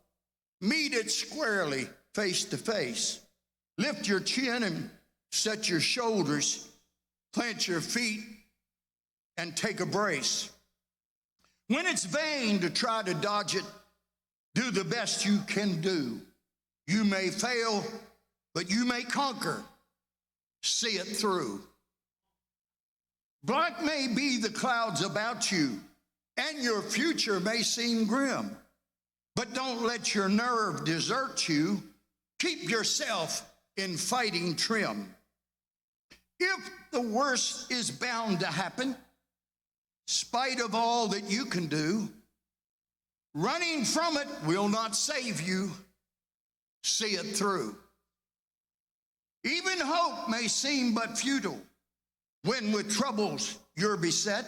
meet it squarely, face to face. Lift your chin and set your shoulders. Plant your feet and take a brace. When it's vain to try to dodge it, do the best you can do. You may fail, but you may conquer. See it through. Black may be the clouds about you, and your future may seem grim. But don't let your nerve desert you. Keep yourself in fighting trim. If the worst is bound to happen, spite of all that you can do, running from it will not save you. See it through. Even hope may seem but futile when with troubles you're beset.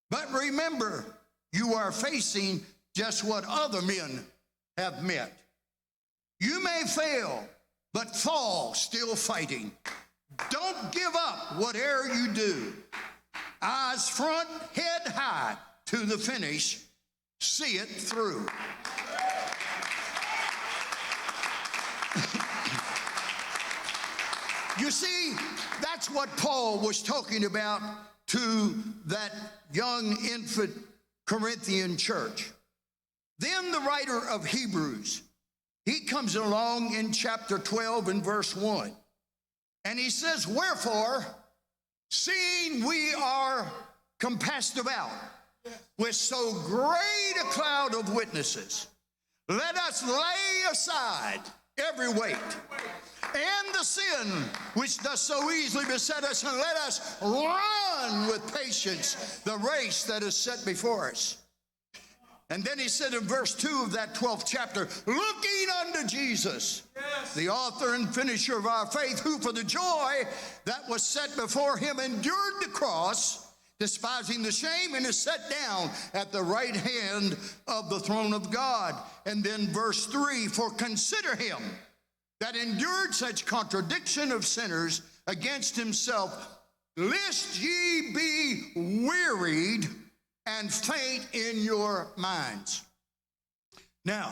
But remember, you are facing just what other men have met. You may fail, but fall still fighting. Don't give up whatever you do. Eyes front, head high to the finish. See it through. You see, that's what Paul was talking about to that young infant Corinthian church. Then the writer of Hebrews, he comes along in chapter 12 and verse 1. And he says, wherefore, seeing we are compassed about with so great a cloud of witnesses, let us lay aside every weight and the sin which does so easily beset us, and let us run with patience the race that is set before us. And then he said in verse 2 of that 12th chapter, looking unto Jesus, the author and finisher of our faith, who for the joy that was set before him endured the cross, despising the shame, and is set down at the right hand of the throne of God. And then verse 3, for consider him that endured such contradiction of sinners against himself, lest ye be wearied and faint in your minds. Now,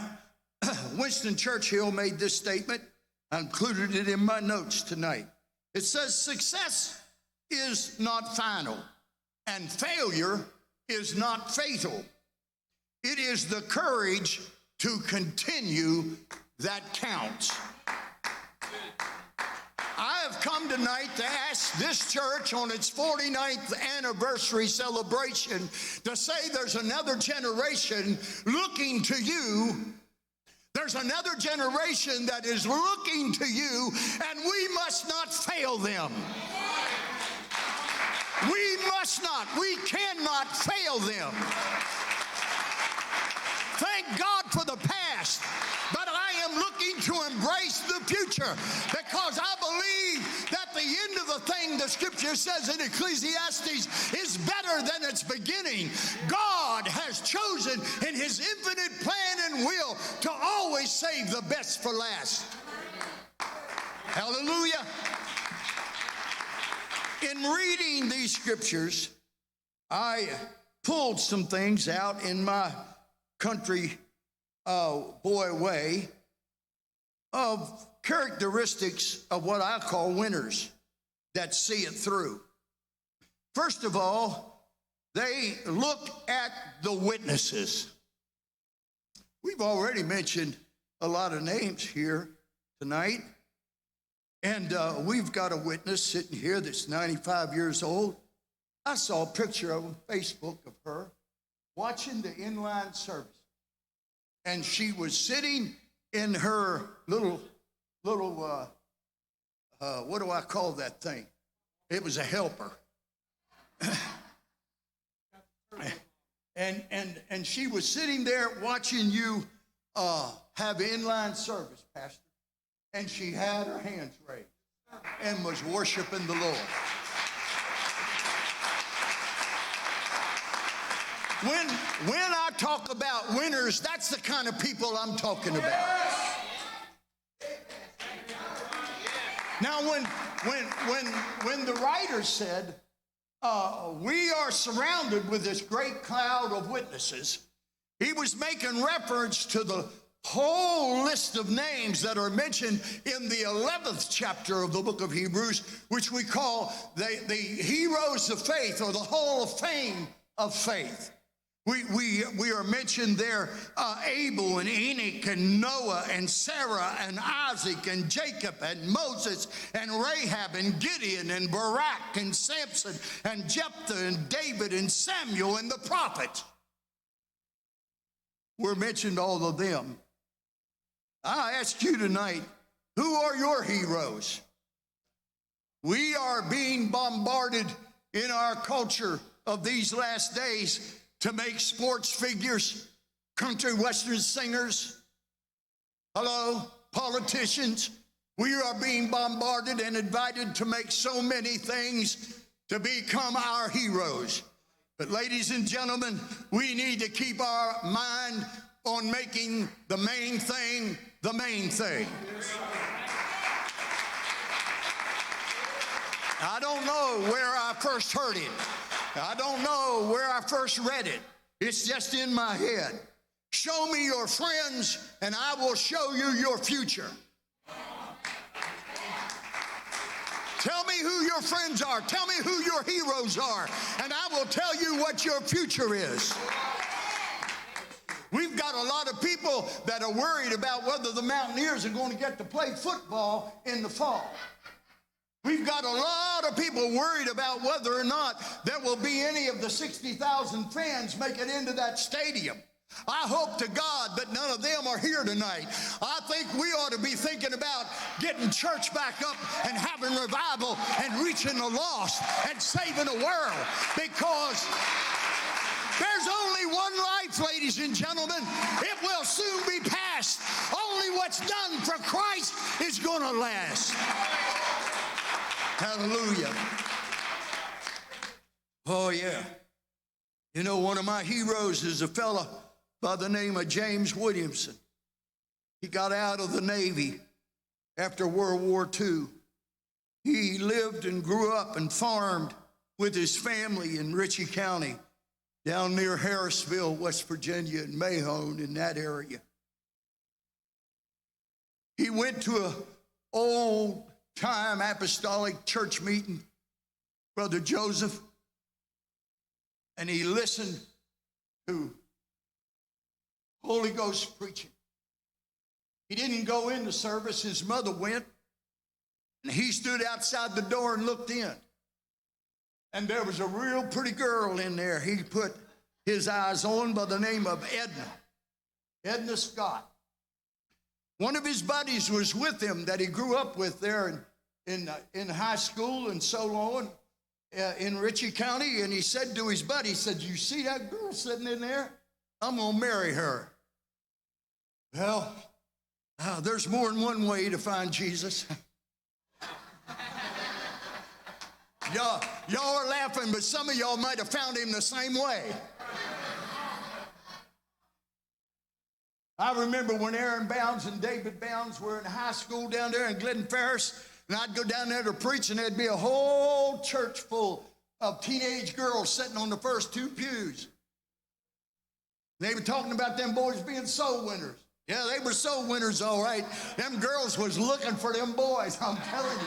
Winston Churchill made this statement. I included it in my notes tonight. It says, success is not final, and failure is not fatal. It is the courage to continue that counts. I have come tonight to ask this church on its 49th anniversary celebration to say there's another generation looking to you. There's another generation that is looking to you, and we must not fail them. We cannot fail them. Thank God for the past, but I am looking to embrace the future, because I believe that the end of the thing, the scripture says in Ecclesiastes, is better than its beginning. God has chosen in his infinite plan and will to always save the best for last. Hallelujah. In reading these scriptures, I pulled some things out in my country boy way. of characteristics of what I call winners that see it through. First of all, they look at the witnesses. We've already mentioned a lot of names here tonight. And we've got a witness sitting here that's 95 years old. I saw a picture on Facebook of her watching the inline service. And she was sitting in her little what do I call that thing? It was a helper. And she was sitting there watching you have inline service, Pastor. And she had her hands raised and was worshiping the Lord. When I talk about winners, that's the kind of people I'm talking about. Now, when the writer said, we are surrounded with this great cloud of witnesses, he was making reference to the whole list of names that are mentioned in the 11th chapter of the book of Hebrews, which we call the heroes of faith, or the Hall of Fame of faith. We are mentioned there, Abel and Enoch and Noah and Sarah and Isaac and Jacob and Moses and Rahab and Gideon and Barak and Samson and Jephthah and David and Samuel and the prophets. We're mentioned, all of them. I ask you tonight, who are your heroes? We are being bombarded in our culture of these last days to make sports figures, country western singers, politicians. We are being bombarded and invited to make so many things to become our heroes. But ladies and gentlemen, we need to keep our mind on making the main thing the main thing. I don't know where I first heard it. I don't know where I first read it. It's just in my head. Show me your friends, and I will show you your future. Tell me who your friends are. Tell me who your heroes are, and I will tell you what your future is. We've got a lot of people that are worried about whether the Mountaineers are going to get to play football in the fall. We've got a lot of people worried about whether or not there will be any of the 60,000 fans make it into that stadium. I hope to God that none of them are here tonight. I think we ought to be thinking about getting church back up and having revival and reaching the lost and saving the world, because there's only one life, ladies and gentlemen. It will soon be past. Only what's done for Christ is going to last. Hallelujah. Oh, yeah. You know, one of my heroes is a fella by the name of James Williamson. He got out of the Navy after World War II. He lived and grew up and farmed with his family in Ritchie County, down near Harrisville, West Virginia, and Mahone, in that area. He went to an old-time apostolic church meeting, Brother Joseph, and he listened to Holy Ghost preaching. He didn't go into service. His mother went, and he stood outside the door and looked in. And there was a real pretty girl in there he put his eyes on by the name of Edna Scott. One of his buddies was with him that he grew up with there in high school and so on in Ritchie County. And he said to his buddy, he said, "You see that girl sitting in there? I'm going to marry her." Well, there's more than one way to find Jesus. Y'all are laughing, but some of y'all might have found him the same way. I remember when Aaron Bounds and David Bounds were in high school down there in Glen Ferris, and I'd go down there to preach, and there'd be a whole church full of teenage girls sitting on the first two pews. They were talking about them boys being soul winners. Yeah, they were soul winners, all right. Them girls was looking for them boys, I'm telling you.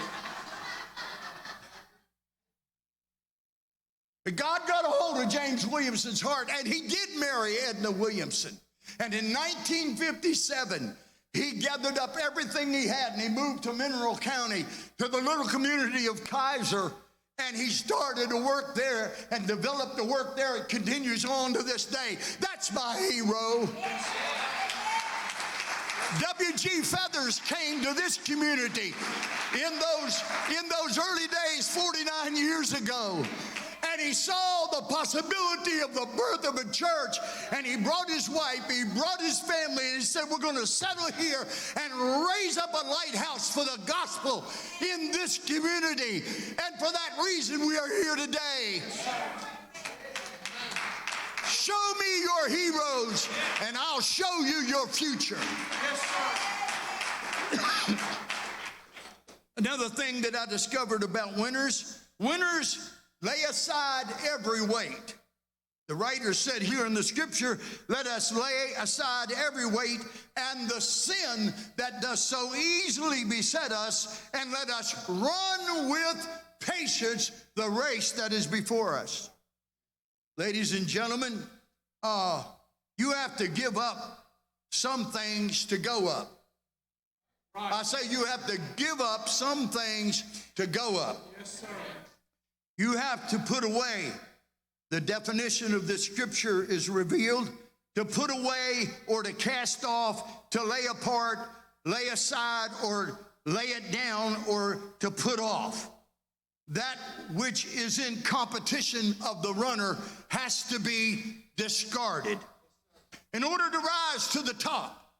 But God got a hold of James Williamson's heart, and he did marry Edna Williamson. And in 1957, he gathered up everything he had, and he moved to Mineral County, to the little community of Kaiser, and he started to work there and developed the work there. It continues on to this day. That's my hero. W.G. Feathers came to this community in those early days, 49 years ago. And he saw the possibility of the birth of a church, and he brought his wife, he brought his family, and he said, we're going to settle here and raise up a lighthouse for the gospel in this community. And for that reason, we are here today. Show me your heroes, and I'll show you your future. Another thing that I discovered about winners lay aside every weight. The writer said here in the scripture, let us lay aside every weight and the sin that does so easily beset us, and let us run with patience the race that is before us. Ladies and gentlemen, you have to give up some things to go up. Right. I say you have to give up some things to go up. Yes, sir. You have to put away. The definition of this scripture is revealed: to put away or to cast off, to lay apart, lay aside, or lay it down, or to put off. That which is in competition of the runner has to be discarded. In order to rise to the top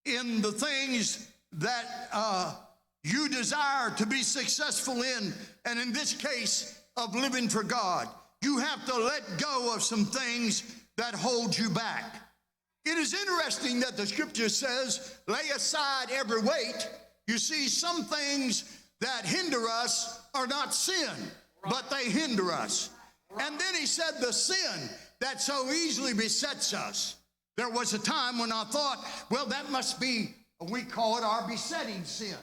in the things that you desire to be successful in, and in this case, of living for God, you have to let go of some things that hold you back. It is interesting that the scripture says, lay aside every weight. You see, some things that hinder us are not sin, but they hinder us. And then he said the sin that so easily besets us. There was a time when I thought, well, that must be, we call it our besetting sin.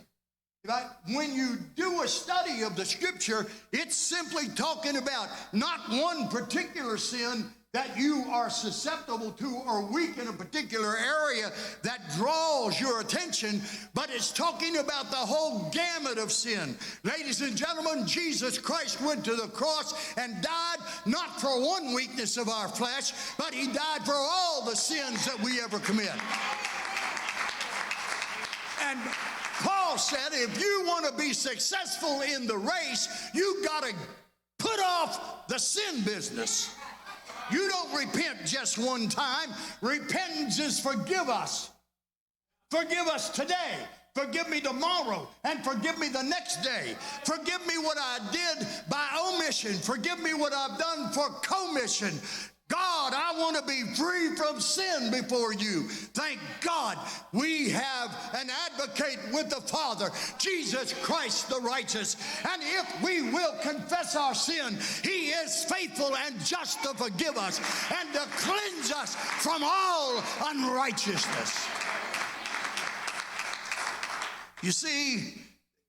But when you do a study of the scripture, it's simply talking about not one particular sin that you are susceptible to or weak in a particular area that draws your attention, but it's talking about the whole gamut of sin. Ladies and gentlemen, Jesus Christ went to the cross and died not for one weakness of our flesh, but he died for all the sins that we ever commit. And Paul said, if you want to be successful in the race, you got to put off the sin business. You don't repent just one time. Repentance is forgive us. Forgive us today. Forgive me tomorrow, and forgive me the next day. Forgive me what I did by omission. Forgive me what I've done for commission. God, I want to be free from sin before you. Thank God we have an advocate with the Father, Jesus Christ the righteous. And if we will confess our sin, he is faithful and just to forgive us and to cleanse us from all unrighteousness. You see,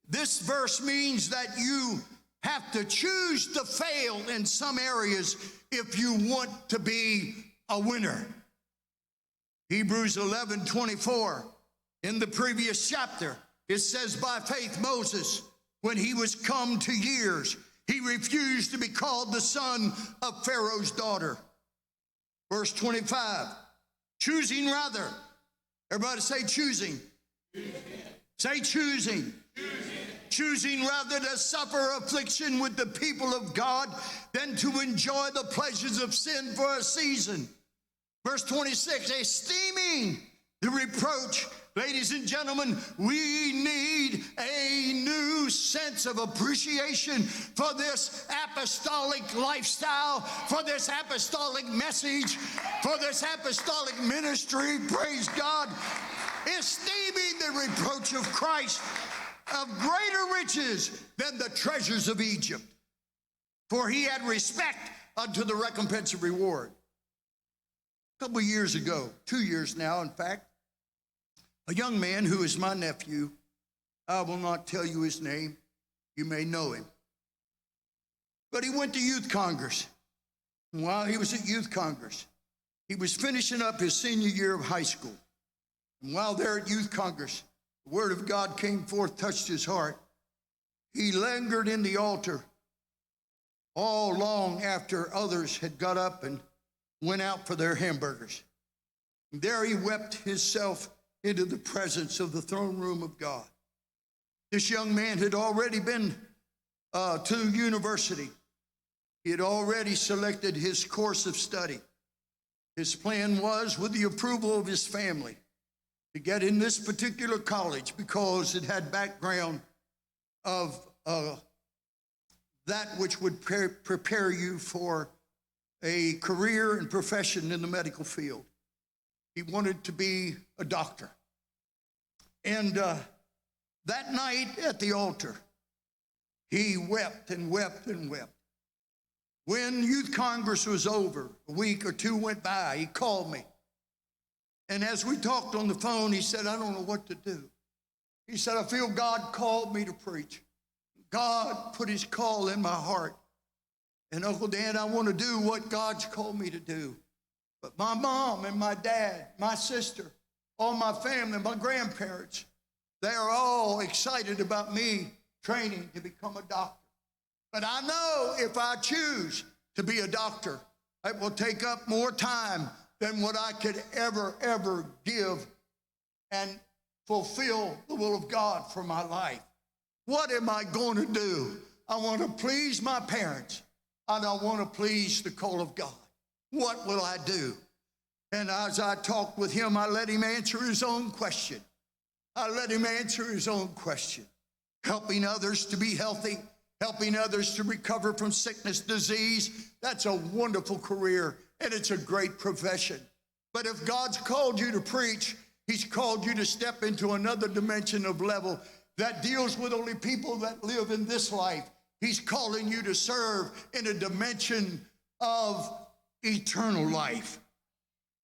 this verse means that you have to choose to fail in some areas if you want to be a winner. Hebrews 11:24, in the previous chapter, it says, by faith Moses, when he was come to years, he refused to be called the son of Pharaoh's daughter. Verse 25, choosing rather, everybody say choosing. Say choosing. Choosing rather to suffer affliction with the people of God than to enjoy the pleasures of sin for a season. Verse 26, esteeming the reproach. Ladies and gentlemen, we need a new sense of appreciation for this apostolic lifestyle, for this apostolic message, for this apostolic ministry. Praise God. Esteeming the reproach of Christ of greater riches than the treasures of Egypt, for he had respect unto the recompense of reward. A couple of years ago, 2 years now, in fact, a young man who is my nephew. I will not tell you his name. You may know him. But he went to youth congress. And while he was at youth congress, he was finishing up his senior year of high school. And while there at youth congress, the word of God came forth, touched his heart. He lingered in the altar all long after others had got up and went out for their hamburgers. And there he wept himself into the presence of the throne room of God. This young man had already been to university. He had already selected his course of study. His plan was, with the approval of his family, to get in this particular college because it had background of that which would prepare you for a career and profession in the medical field. He wanted to be a doctor. And that night at the altar, he wept and wept and wept. When youth congress was over, a week or two went by, he called me. And as we talked on the phone, he said, I don't know what to do. He said, I feel God called me to preach. God put his call in my heart. And Uncle Dan, I want to do what God's called me to do. But my mom and my dad, my sister, all my family, my grandparents, they are all excited about me training to become a doctor. But I know if I choose to be a doctor, it will take up more time than what I could ever give and fulfill the will of God for my life. What am I going to do? I want to please my parents, and I want to please the call of God. What will I do? And as I talked with him, I let him answer his own question. Helping others to be healthy, helping others to recover from sickness, disease, that's a wonderful career, and it's a great profession. But if God's called you to preach, he's called you to step into another dimension of level that deals with only people that live in this life. He's calling you to serve in a dimension of eternal life.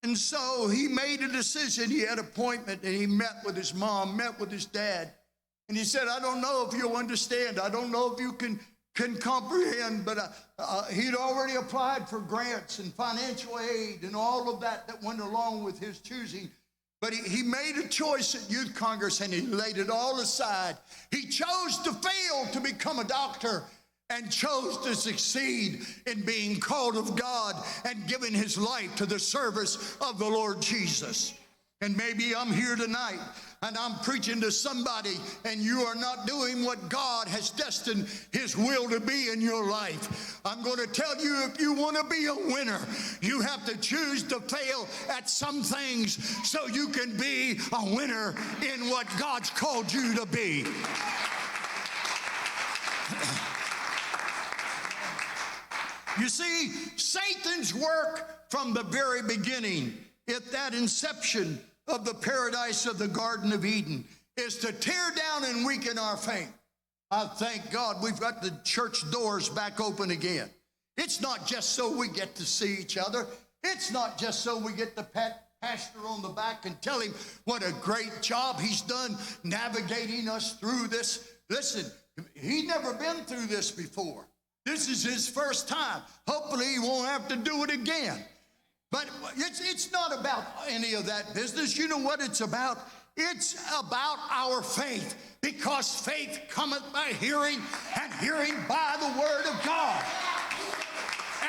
And so he made a decision. He had an appointment, and he met with his mom, met with his dad. And he said, I don't know if you'll understand. I don't know if you can comprehend, but he'd already applied for grants and financial aid and all of that went along with his choosing. But he made a choice at youth congress, and he laid it all aside. He chose to fail to become a doctor and chose to succeed in being called of God and giving his life to the service of the Lord Jesus. And maybe I'm here tonight and I'm preaching to somebody, and you are not doing what God has destined his will to be in your life. I'm going to tell you, if you want to be a winner, you have to choose to fail at some things so you can be a winner in what God's called you to be. You see, Satan's work from the very beginning, at that inception of the paradise of the Garden of Eden, is to tear down and weaken our faith. I thank God we've got the church doors back open again. It's not just so we get to see each other. It's not just so we get to pat pastor on the back and tell him what a great job he's done navigating us through this. Listen, he'd never been through this before. This is his first time. Hopefully he won't have to do it again. But it's not about any of that business. You know what it's about? It's about our faith, because faith cometh by hearing, and hearing by the word of God.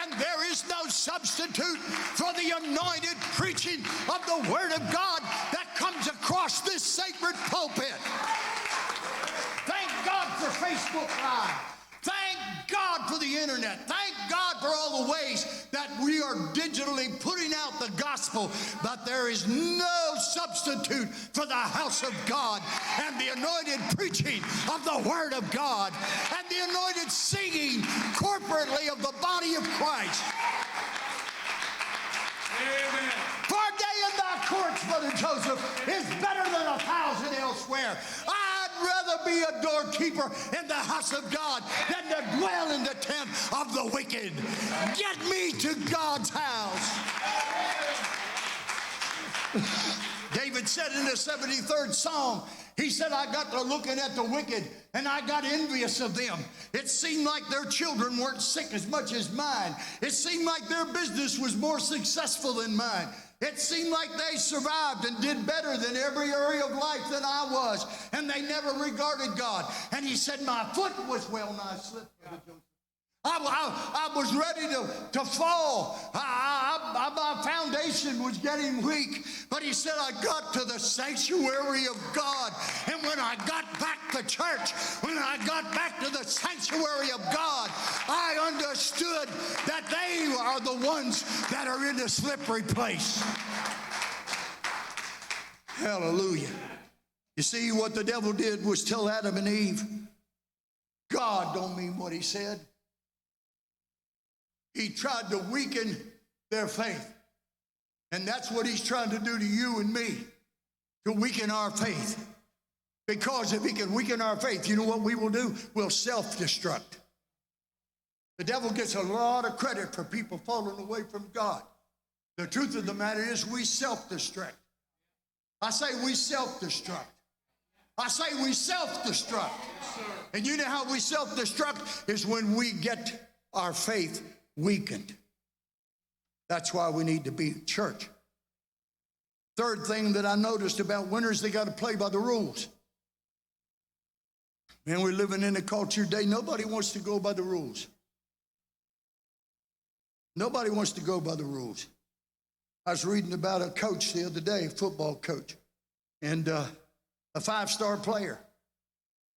And there is no substitute for the anointed preaching of the word of God that comes across this sacred pulpit. Thank God for Facebook Live. Thank God for the internet. Thank God for all the ways that we are digitally putting out the gospel. But there is no substitute for the house of God and the anointed preaching of the word of God and the anointed singing corporately of the body of Christ. Amen. For a day in thy courts, Brother Joseph, is better than 1,000 elsewhere. I'd rather be a doorkeeper in the house of God than to dwell in the tent of the wicked. Get me to God's house. David said in the 73rd Psalm, he said, I got to looking at the wicked and I got envious of them. It seemed like their children weren't sick as much as mine. It seemed like their business was more successful than mine. It seemed like they survived and did better than every area of life than I was. And they never regarded God. And he said, my foot was well nigh slipped. I was ready to fall. My foundation was getting weak. But he said, I got to the sanctuary of God. And when I got back to church, when I got back to the sanctuary of God, I understood that they are the ones that are in the slippery place. Hallelujah. You see, what the devil did was tell Adam and Eve, God don't mean what he said. He tried to weaken their faith. And that's what he's trying to do to you and me, to weaken our faith. Because if he can weaken our faith, you know what we will do? We'll self-destruct. The devil gets a lot of credit for people falling away from God. The truth of the matter is we self-destruct. I say we self-destruct. I say we self-destruct. And you know how we self-destruct is when we get our faith weakened. That's why we need to be in church. Third thing that I noticed about winners, they got to play by the rules. Man, we're living in a culture today, nobody wants to go by the rules. Nobody wants to go by the rules. I was reading about a coach the other day, a football coach, and a 5-star player.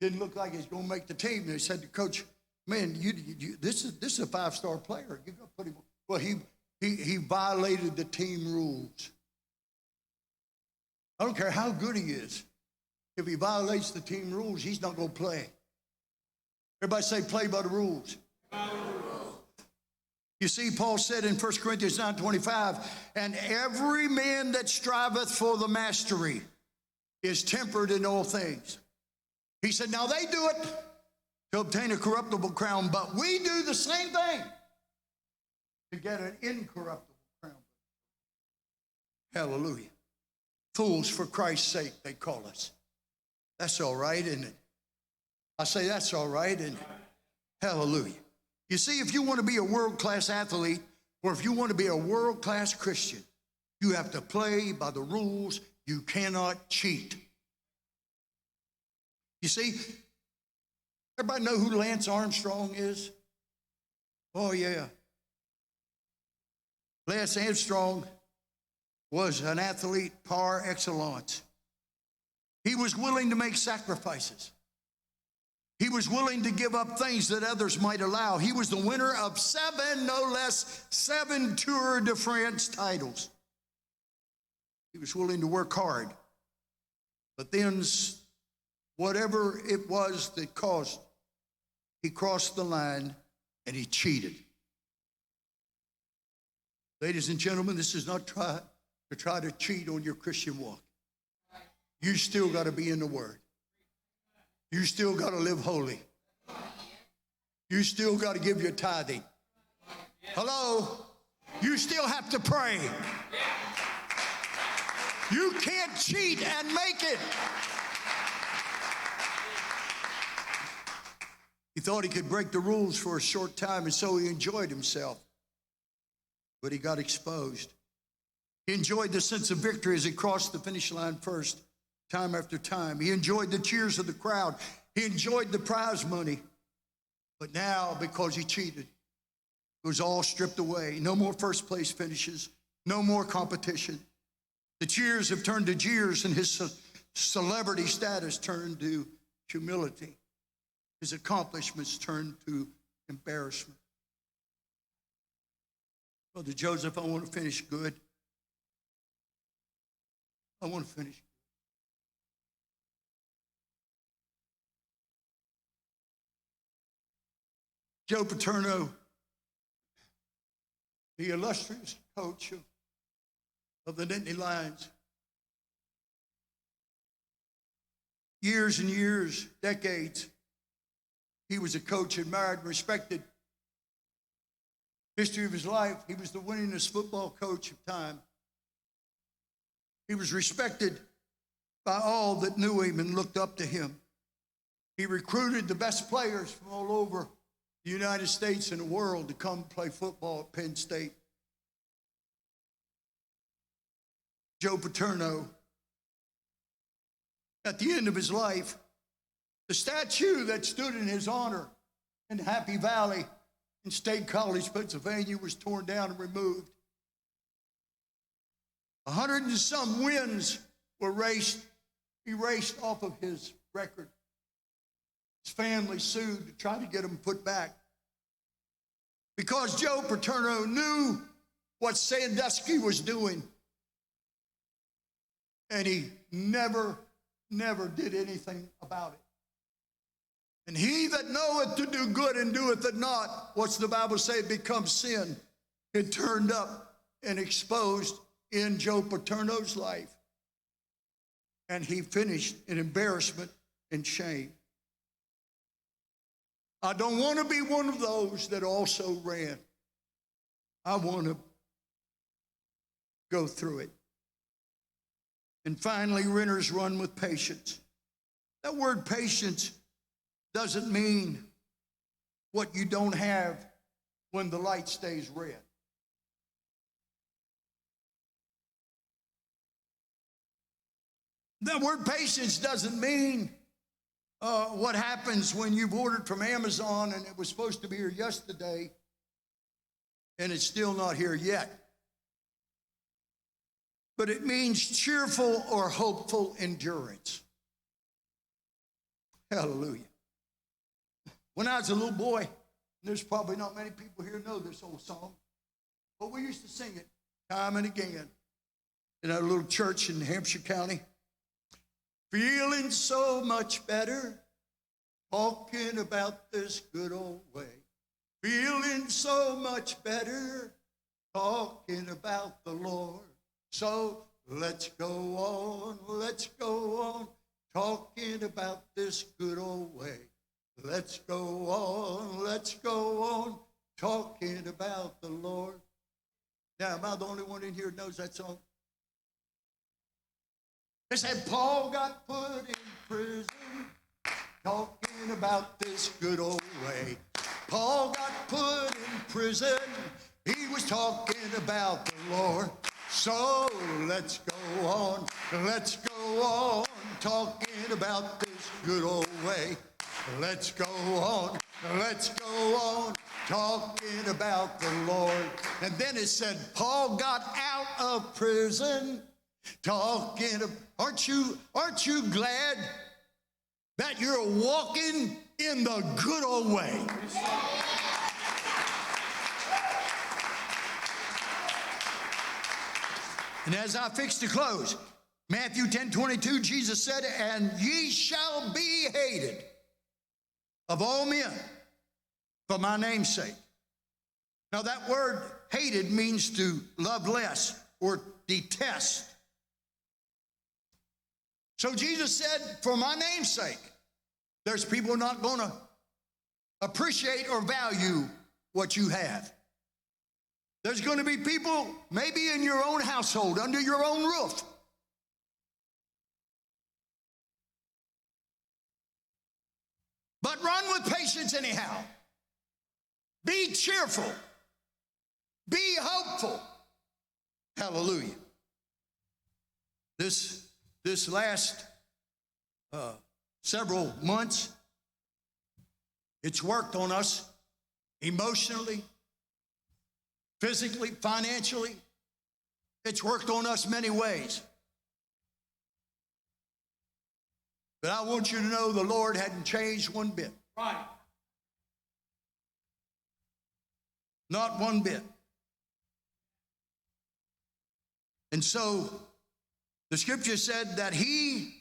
Didn't look like he's going to make the team. They said to coach, man, this is a 5-star player. You got to put him. Well, he violated the team rules. I don't care how good he is. If he violates the team rules, he's not going to play. Everybody say, play by the rules. You see, Paul said in 1 Corinthians 9:25, and every man that striveth for the mastery is tempered in all things. He said, now they do it to obtain a corruptible crown, but we do the same thing to get an incorruptible crown. Hallelujah. Fools for Christ's sake, they call us. That's all right, isn't it? I say that's all right, isn't it? Hallelujah. You see, if you want to be a world-class athlete, or if you want to be a world-class Christian, you have to play by the rules. You cannot cheat. You see, everybody know who Lance Armstrong is? Oh, yeah. Lance Armstrong was an athlete par excellence. He was willing to make sacrifices. He was willing to give up things that others might allow. He was the winner of 7 Tour de France titles. He was willing to work hard. But then, whatever it was that caused, he crossed the line and he cheated. Ladies and gentlemen, this is not to try to cheat on your Christian walk. You still got to be in the Word. You still got to live holy. You still got to give your tithing. Hello? You still have to pray. You can't cheat and make it. He thought he could break the rules for a short time, and so he enjoyed himself. But he got exposed. He enjoyed the sense of victory as he crossed the finish line first, time after time. He enjoyed the cheers of the crowd. He enjoyed the prize money. But now, because he cheated, it was all stripped away. No more first place finishes. No more competition. The cheers have turned to jeers, and his celebrity status turned to humility. His accomplishments turned to embarrassment. Brother Joseph, I want to finish good. I want to finish. Joe Paterno, the illustrious coach of the Nittany Lions. Years and years, decades, he was a coach, admired and respected. History of his life, he was the winningest football coach of time. He was respected by all that knew him and looked up to him. He recruited the best players from all over the United States and the world to come play football at Penn State. Joe Paterno, at the end of his life, the statue that stood in his honor in Happy Valley in State College, Pennsylvania, was torn down and removed. 100 and some wins were erased off of his record. His family sued to try to get him put back because Joe Paterno knew what Sandusky was doing, and he never did anything about it. And he that knoweth to do good and doeth it not, what's the Bible say, becomes sin. It turned up and exposed in Joe Paterno's life. And he finished in embarrassment and shame. I don't want to be one of those that also ran. I want to go through it. And finally, runners run with patience. That word patience doesn't mean what you don't have when the light stays red. That word patience doesn't mean what happens when you've ordered from Amazon and it was supposed to be here yesterday and it's still not here yet. But it means cheerful or hopeful endurance. Hallelujah. When I was a little boy, there's probably not many people here know this old song, but we used to sing it time and again in our little church in Hampshire County. Feeling so much better, talking about this good old way. Feeling so much better, talking about the Lord. So let's go on, talking about this good old way. Let's go on, talking about the Lord. Now, am I the only one in here who knows that song? It said, Paul got put in prison, talking about this good old way. Paul got put in prison, he was talking about the Lord. So let's go on, talking about this good old way. Let's go on, talking about the Lord. And then it said, Paul got out of prison, talking. Aren't you glad that you're walking in the good old way? And as I fix to close, Matthew 10:22, Jesus said, and ye shall be hated of all men for my name's sake. Now that word hated means to love less or detest. So Jesus said, for my name's sake, there's people not going to appreciate or value what you have. There's going to be people maybe in your own household, under your own roof, but run with patience anyhow. Be cheerful. Be hopeful. Hallelujah. This last several months, it's worked on us emotionally, physically, financially. It's worked on us many ways. But I want you to know the Lord hadn't changed one bit. Right. Not one bit. And so the scripture said that he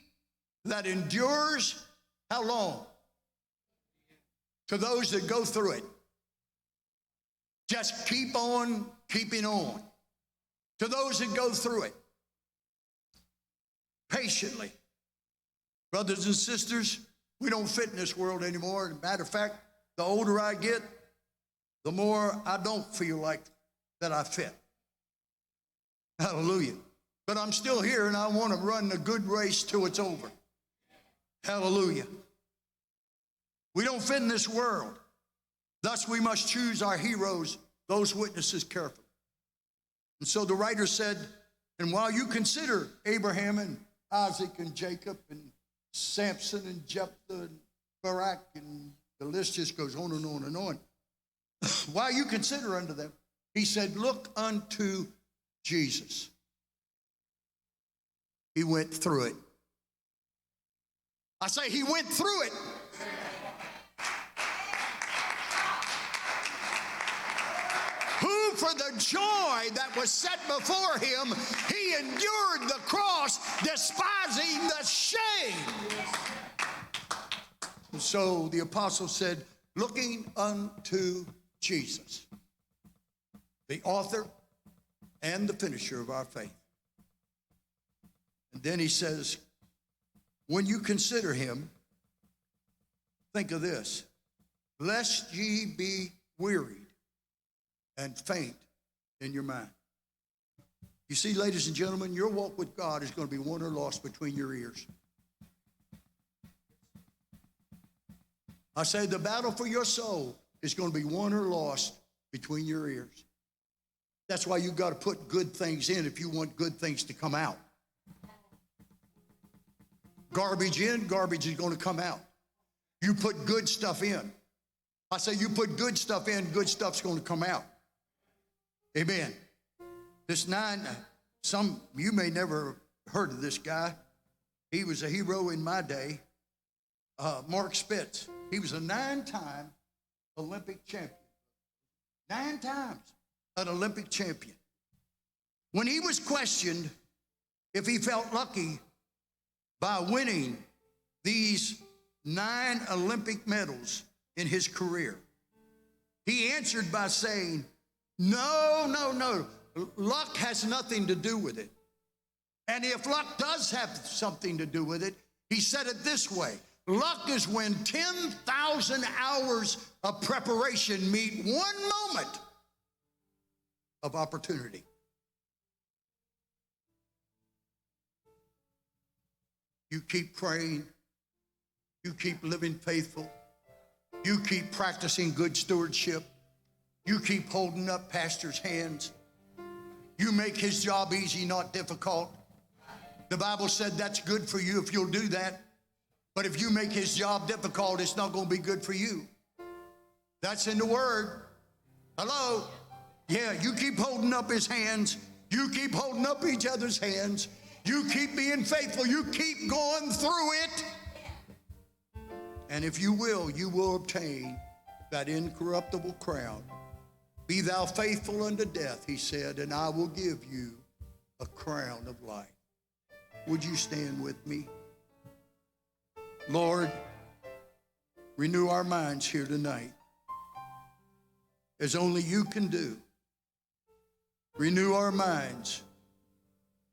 that endures, how long? To those that go through it. Just keep on keeping on. To those that go through it. Patiently. Brothers and sisters, we don't fit in this world anymore. As a matter of fact, the older I get, the more I don't feel like that I fit. Hallelujah. But I'm still here, and I want to run a good race till it's over. Hallelujah. We don't fit in this world. Thus, we must choose our heroes, those witnesses, carefully. And so the writer said, and while you consider Abraham and Isaac and Jacob and Samson and Jephthah and Barak, and the list just goes on and on and on. While you consider unto them, he said, look unto Jesus. He went through it. I say he went through it. Who for the joy that was set before him, he endured the cross, despising the shame. And so the apostle said, looking unto Jesus, the author and the finisher of our faith. And then he says, when you consider him, think of this, lest ye be wearied and faint in your mind. You see, ladies and gentlemen, your walk with God is going to be won or lost between your ears. I say the battle for your soul is going to be won or lost between your ears. That's why you've got to put good things in if you want good things to come out. Garbage in, garbage is going to come out. You put good stuff in. I say you put good stuff in, good stuff's going to come out. Amen. You may never heard of this guy. He was a hero in my day. Mark Spitz. He was a 9-time Olympic champion. 9 times an Olympic champion. When he was questioned if he felt lucky by winning these 9 Olympic medals in his career, he answered by saying, no. Luck has nothing to do with it. And if luck does have something to do with it, he said it this way, luck is when 10,000 hours of preparation meet one moment of opportunity. You keep praying. You keep living faithful. You keep practicing good stewardship. You keep holding up pastor's hands. You make his job easy, not difficult. The Bible said that's good for you if you'll do that. But if you make his job difficult, it's not going to be good for you. That's in the Word. Hello? Yeah, you keep holding up his hands. You keep holding up each other's hands. You keep being faithful. You keep going through it. And if you will obtain that incorruptible crown. Be thou faithful unto death, he said, and I will give you a crown of life. Would you stand with me? Lord, renew our minds here tonight, as only you can do. Renew our minds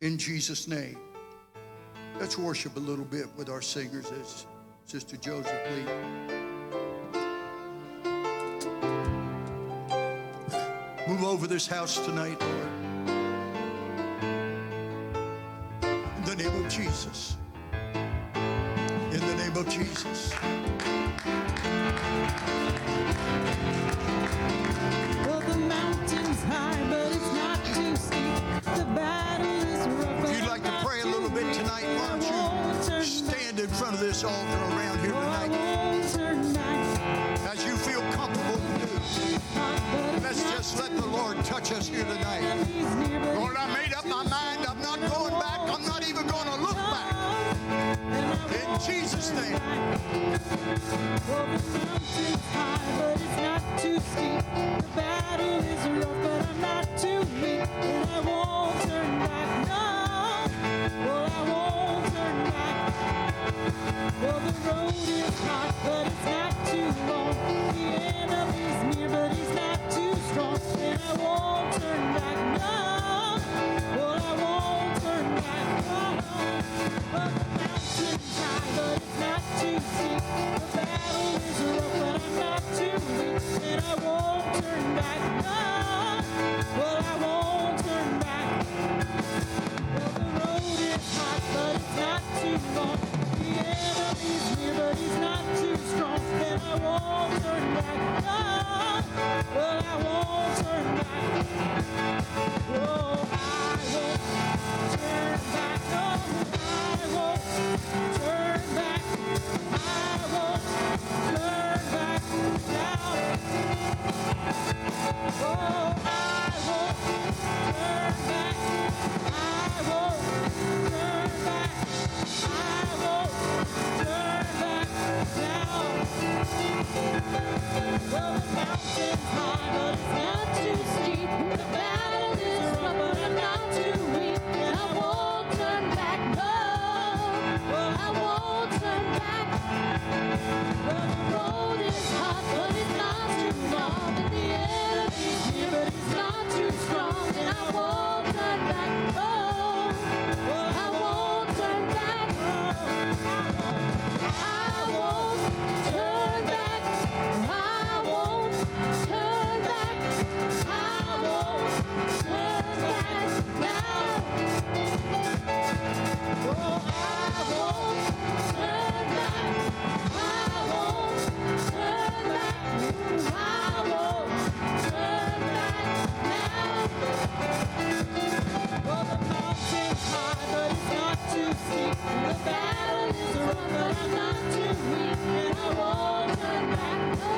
in Jesus' name. Let's worship a little bit with our singers as Sister Joseph leads. Move over this house tonight, Lord. In the name of Jesus. In the name of Jesus. Well, the mountain's high, but it's not too steep. The battle is rough. If you'd like to pray a little bit tonight, why don't you stand in front of this altar around here tonight? As you feel comfortable to do. Let's just let the Lord touch us here tonight. Lord, I made up my mind. I'm not going back. I'm not even going to look back. In Jesus' name. Well, the mountain's high, but it's not too steep. The battle is rough, but I'm not too weak. And I won't turn back, no. Well, I won't turn back. Well, the road is hot, but it's not too long. The enemy's near, but he's not too strong. And I won't turn back, no. Well, I won't turn back, no. The battle is won, but I'm not too weak, and I won't turn back. No,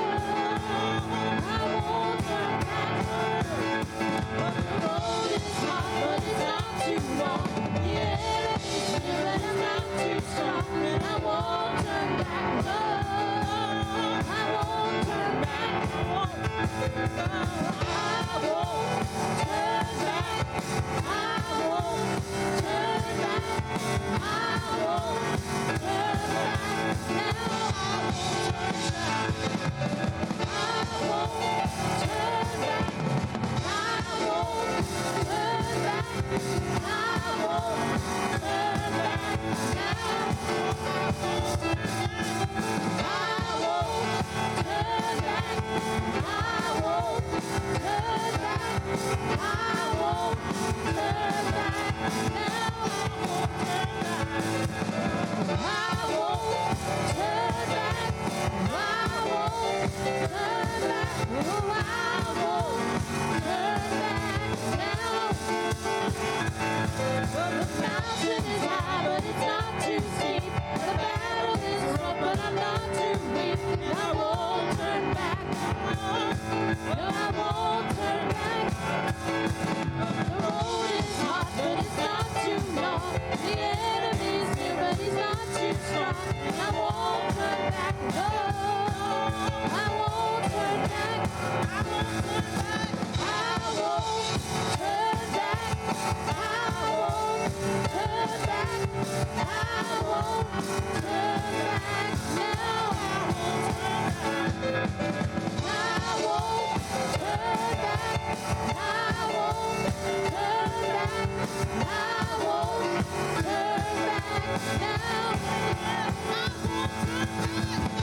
I won't turn back. But the road is hard, but it's not too long. The enemy's near, and it's not too strong, and I won't turn back. No, I won't turn back. I won't turn back. I won't turn back. I won't turn back. Now I won't turn back. I won't turn back. I won't turn back. I won't turn back. Now. I won't turn back. I won't turn back. I won't turn back. Now I won't turn back. I won't turn back. I won't turn back. Oh, I won't turn back now. Well, the mountain is high, but it's not too steep. The battle is rough, but I'm not too weak. And I won't turn back. No, I won't turn back. The road is hard, but it's not too long. The enemy's near, but he's not too strong. And I won't turn back. No, I won't turn back. I won't turn back. I won't turn back. I won't turn back. I won't turn back. Now I won't turn back. I won't turn back. I won't turn back. I won't turn back now.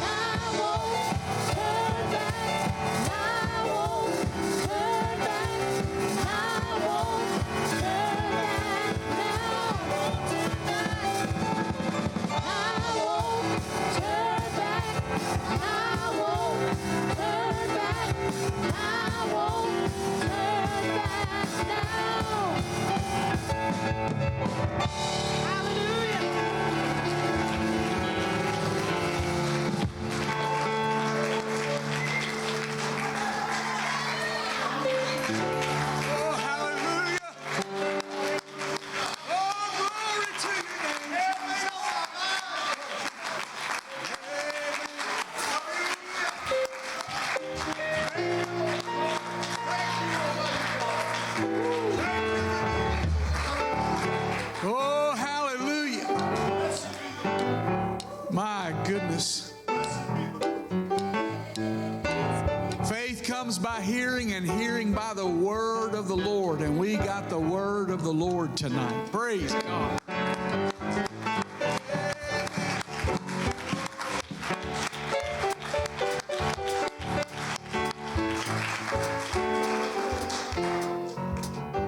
I won't turn back. I won't turn back. I won't turn back now. I won't turn back. I won't turn back. I won't turn back. I won't turn back now. Hallelujah. Oh, hallelujah. Oh, glory to your name. Oh, hallelujah. My goodness. Faith comes by hearing, and hearing by the word of the Lord. And we got the word of the Lord tonight. Praise God.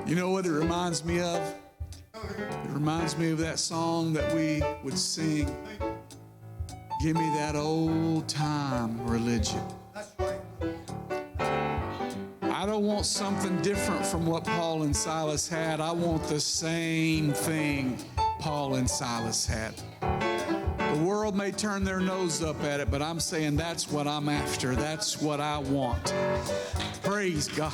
You know what it reminds me of? It reminds me of that song that we would sing. Give me that old time religion. I don't want something different from what Paul and Silas had. I want the same thing Paul and Silas had. The world may turn their nose up at it, but I'm saying that's what I'm after. That's what I want. Praise God.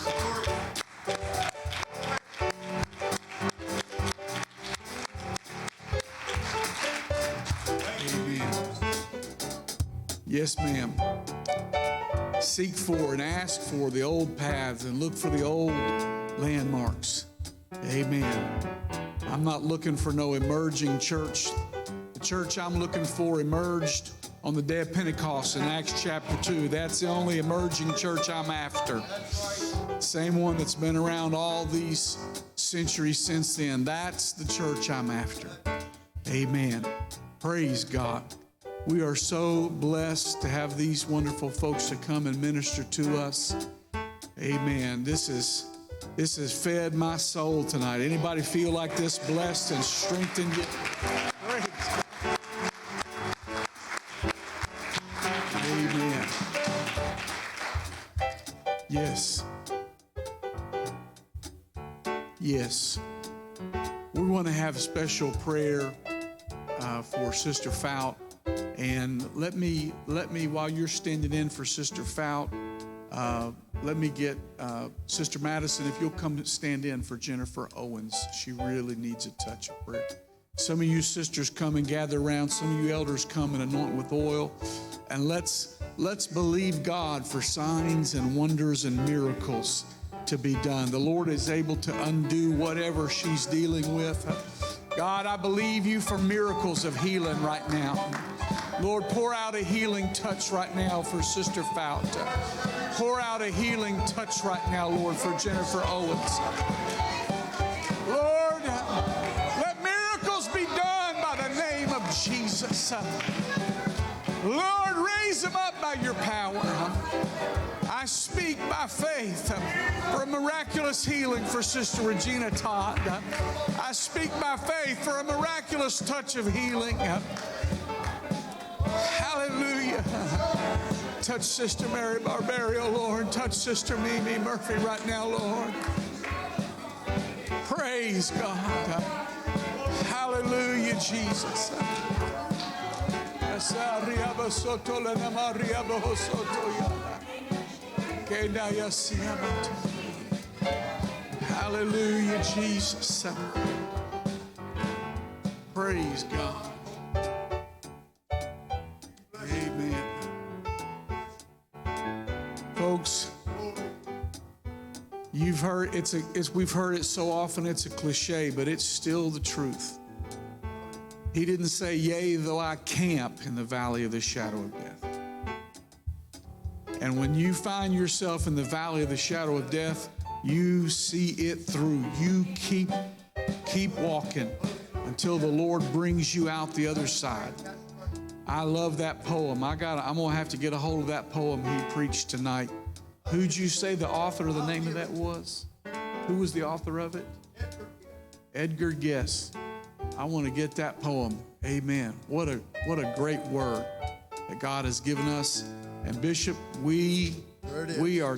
Yes, ma'am. Seek for and ask for the old paths and look for the old landmarks. Amen. I'm not looking for no emerging church. The church I'm looking for emerged on the day of Pentecost in Acts chapter 2. That's the only emerging church I'm after. Same one that's been around all these centuries since then. That's the church I'm after. Amen. Praise God. We are so blessed to have these wonderful folks to come and minister to us. Amen. This has fed my soul tonight. Anybody feel like this blessed and strengthened you? Praise God. Amen. Yes. Yes. We want to have special prayer for Sister Fout. And let me, while you're standing in for Sister Fout, let me get Sister Madison, if you'll come stand in for Jennifer Owens. She really needs a touch of prayer. Some of you sisters come and gather around. Some of you elders come and anoint with oil. And let's believe God for signs and wonders and miracles to be done. The Lord is able to undo whatever she's dealing with. God, I believe you for miracles of healing right now. Lord, pour out a healing touch right now for Sister Fout. Pour out a healing touch right now, Lord, for Jennifer Owens. Lord, let miracles be done by the name of Jesus. Lord, raise them up by your power. I speak by faith for a miraculous healing for Sister Regina Todd. I speak by faith for a miraculous touch of healing. Hallelujah. Touch Sister Mary Barbario, Lord. Touch Sister Mimi Murphy right now, Lord. Praise God. Hallelujah, Jesus. Hallelujah, Jesus. Praise God. Amen. Folks, you've heard we've heard it so often it's a cliche, but it's still the truth. He didn't say, yea, though I camp in the valley of the shadow of death. And when you find yourself in the valley of the shadow of death, you see it through. You keep walking until the Lord brings you out the other side. I love that poem. I'm going to have to get a hold of that poem he preached tonight. Who'd you say the author of the name of that was? Who was the author of it? Edgar Guest. I want to get that poem. Amen. What a great word that God has given us. And Bishop, we are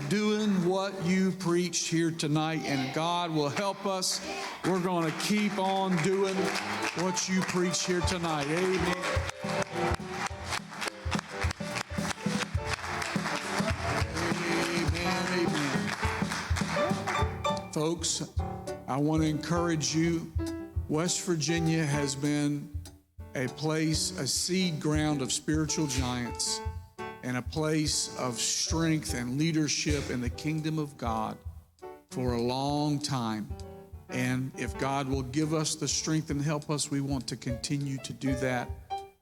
doing what you preached here tonight, and God will help us. We're going to keep on doing what you preach here tonight. Amen. Amen. Amen. Folks, I want to encourage you. West Virginia has been a place, a seed ground of spiritual giants, and a place of strength and leadership in the kingdom of God for a long time. And if God will give us the strength and help us, we want to continue to do that.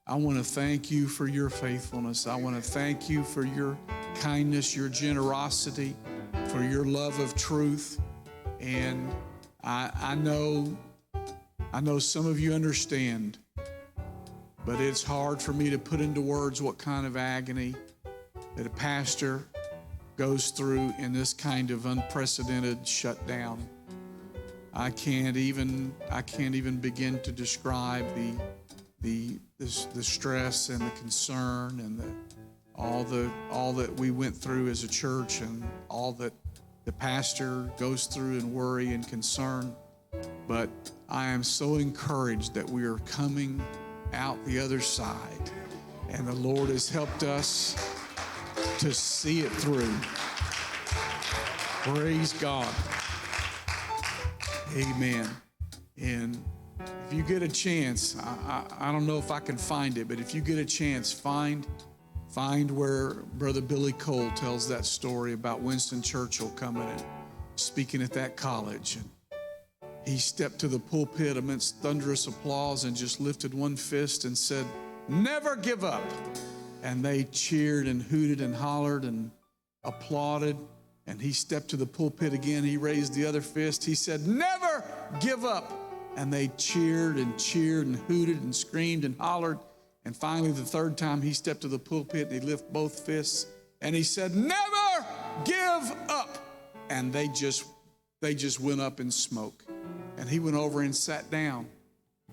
I want to thank you for your faithfulness. I want to thank you for your kindness, your generosity, for your love of truth. And I know some of you understand, but it's hard for me to put into words what kind of agony that a pastor goes through in this kind of unprecedented shutdown. I can't even begin to describe the stress and the concern and all that we went through as a church, and all that the pastor goes through in worry and concern. But I am so encouraged that we are coming out the other side, and the Lord has helped us to see it through. Praise God. Amen. And if you get a chance, I don't know if I can find it, but if you get a chance, find where Brother Billy Cole tells that story about Winston Churchill coming and speaking at that college. And he stepped to the pulpit amidst thunderous applause and just lifted one fist and said, "Never give up." And they cheered and hooted and hollered and applauded. And he stepped to the pulpit again. He raised the other fist. He said, "Never give up." And they cheered and hooted and screamed and hollered. And finally, the third time, he stepped to the pulpit and he lifted both fists. And he said, "Never give up." And they just went up in smoke. And he went over and sat down.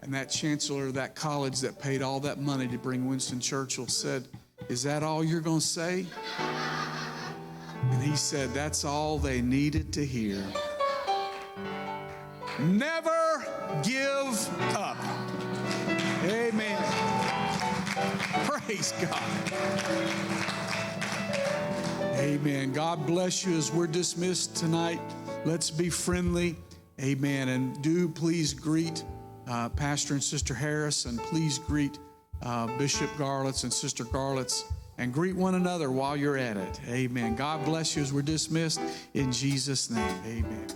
And that chancellor of that college that paid all that money to bring Winston Churchill said, "Is that all you're going to say?" And he said, "That's all they needed to hear." Never give up. Praise God. Amen. God bless you as we're dismissed tonight. Let's be friendly. Amen. And do please greet Pastor and Sister Harris, and please greet Bishop Garlitz and Sister Garlitz, and greet one another while you're at it. Amen. God bless you as we're dismissed in Jesus' name. Amen.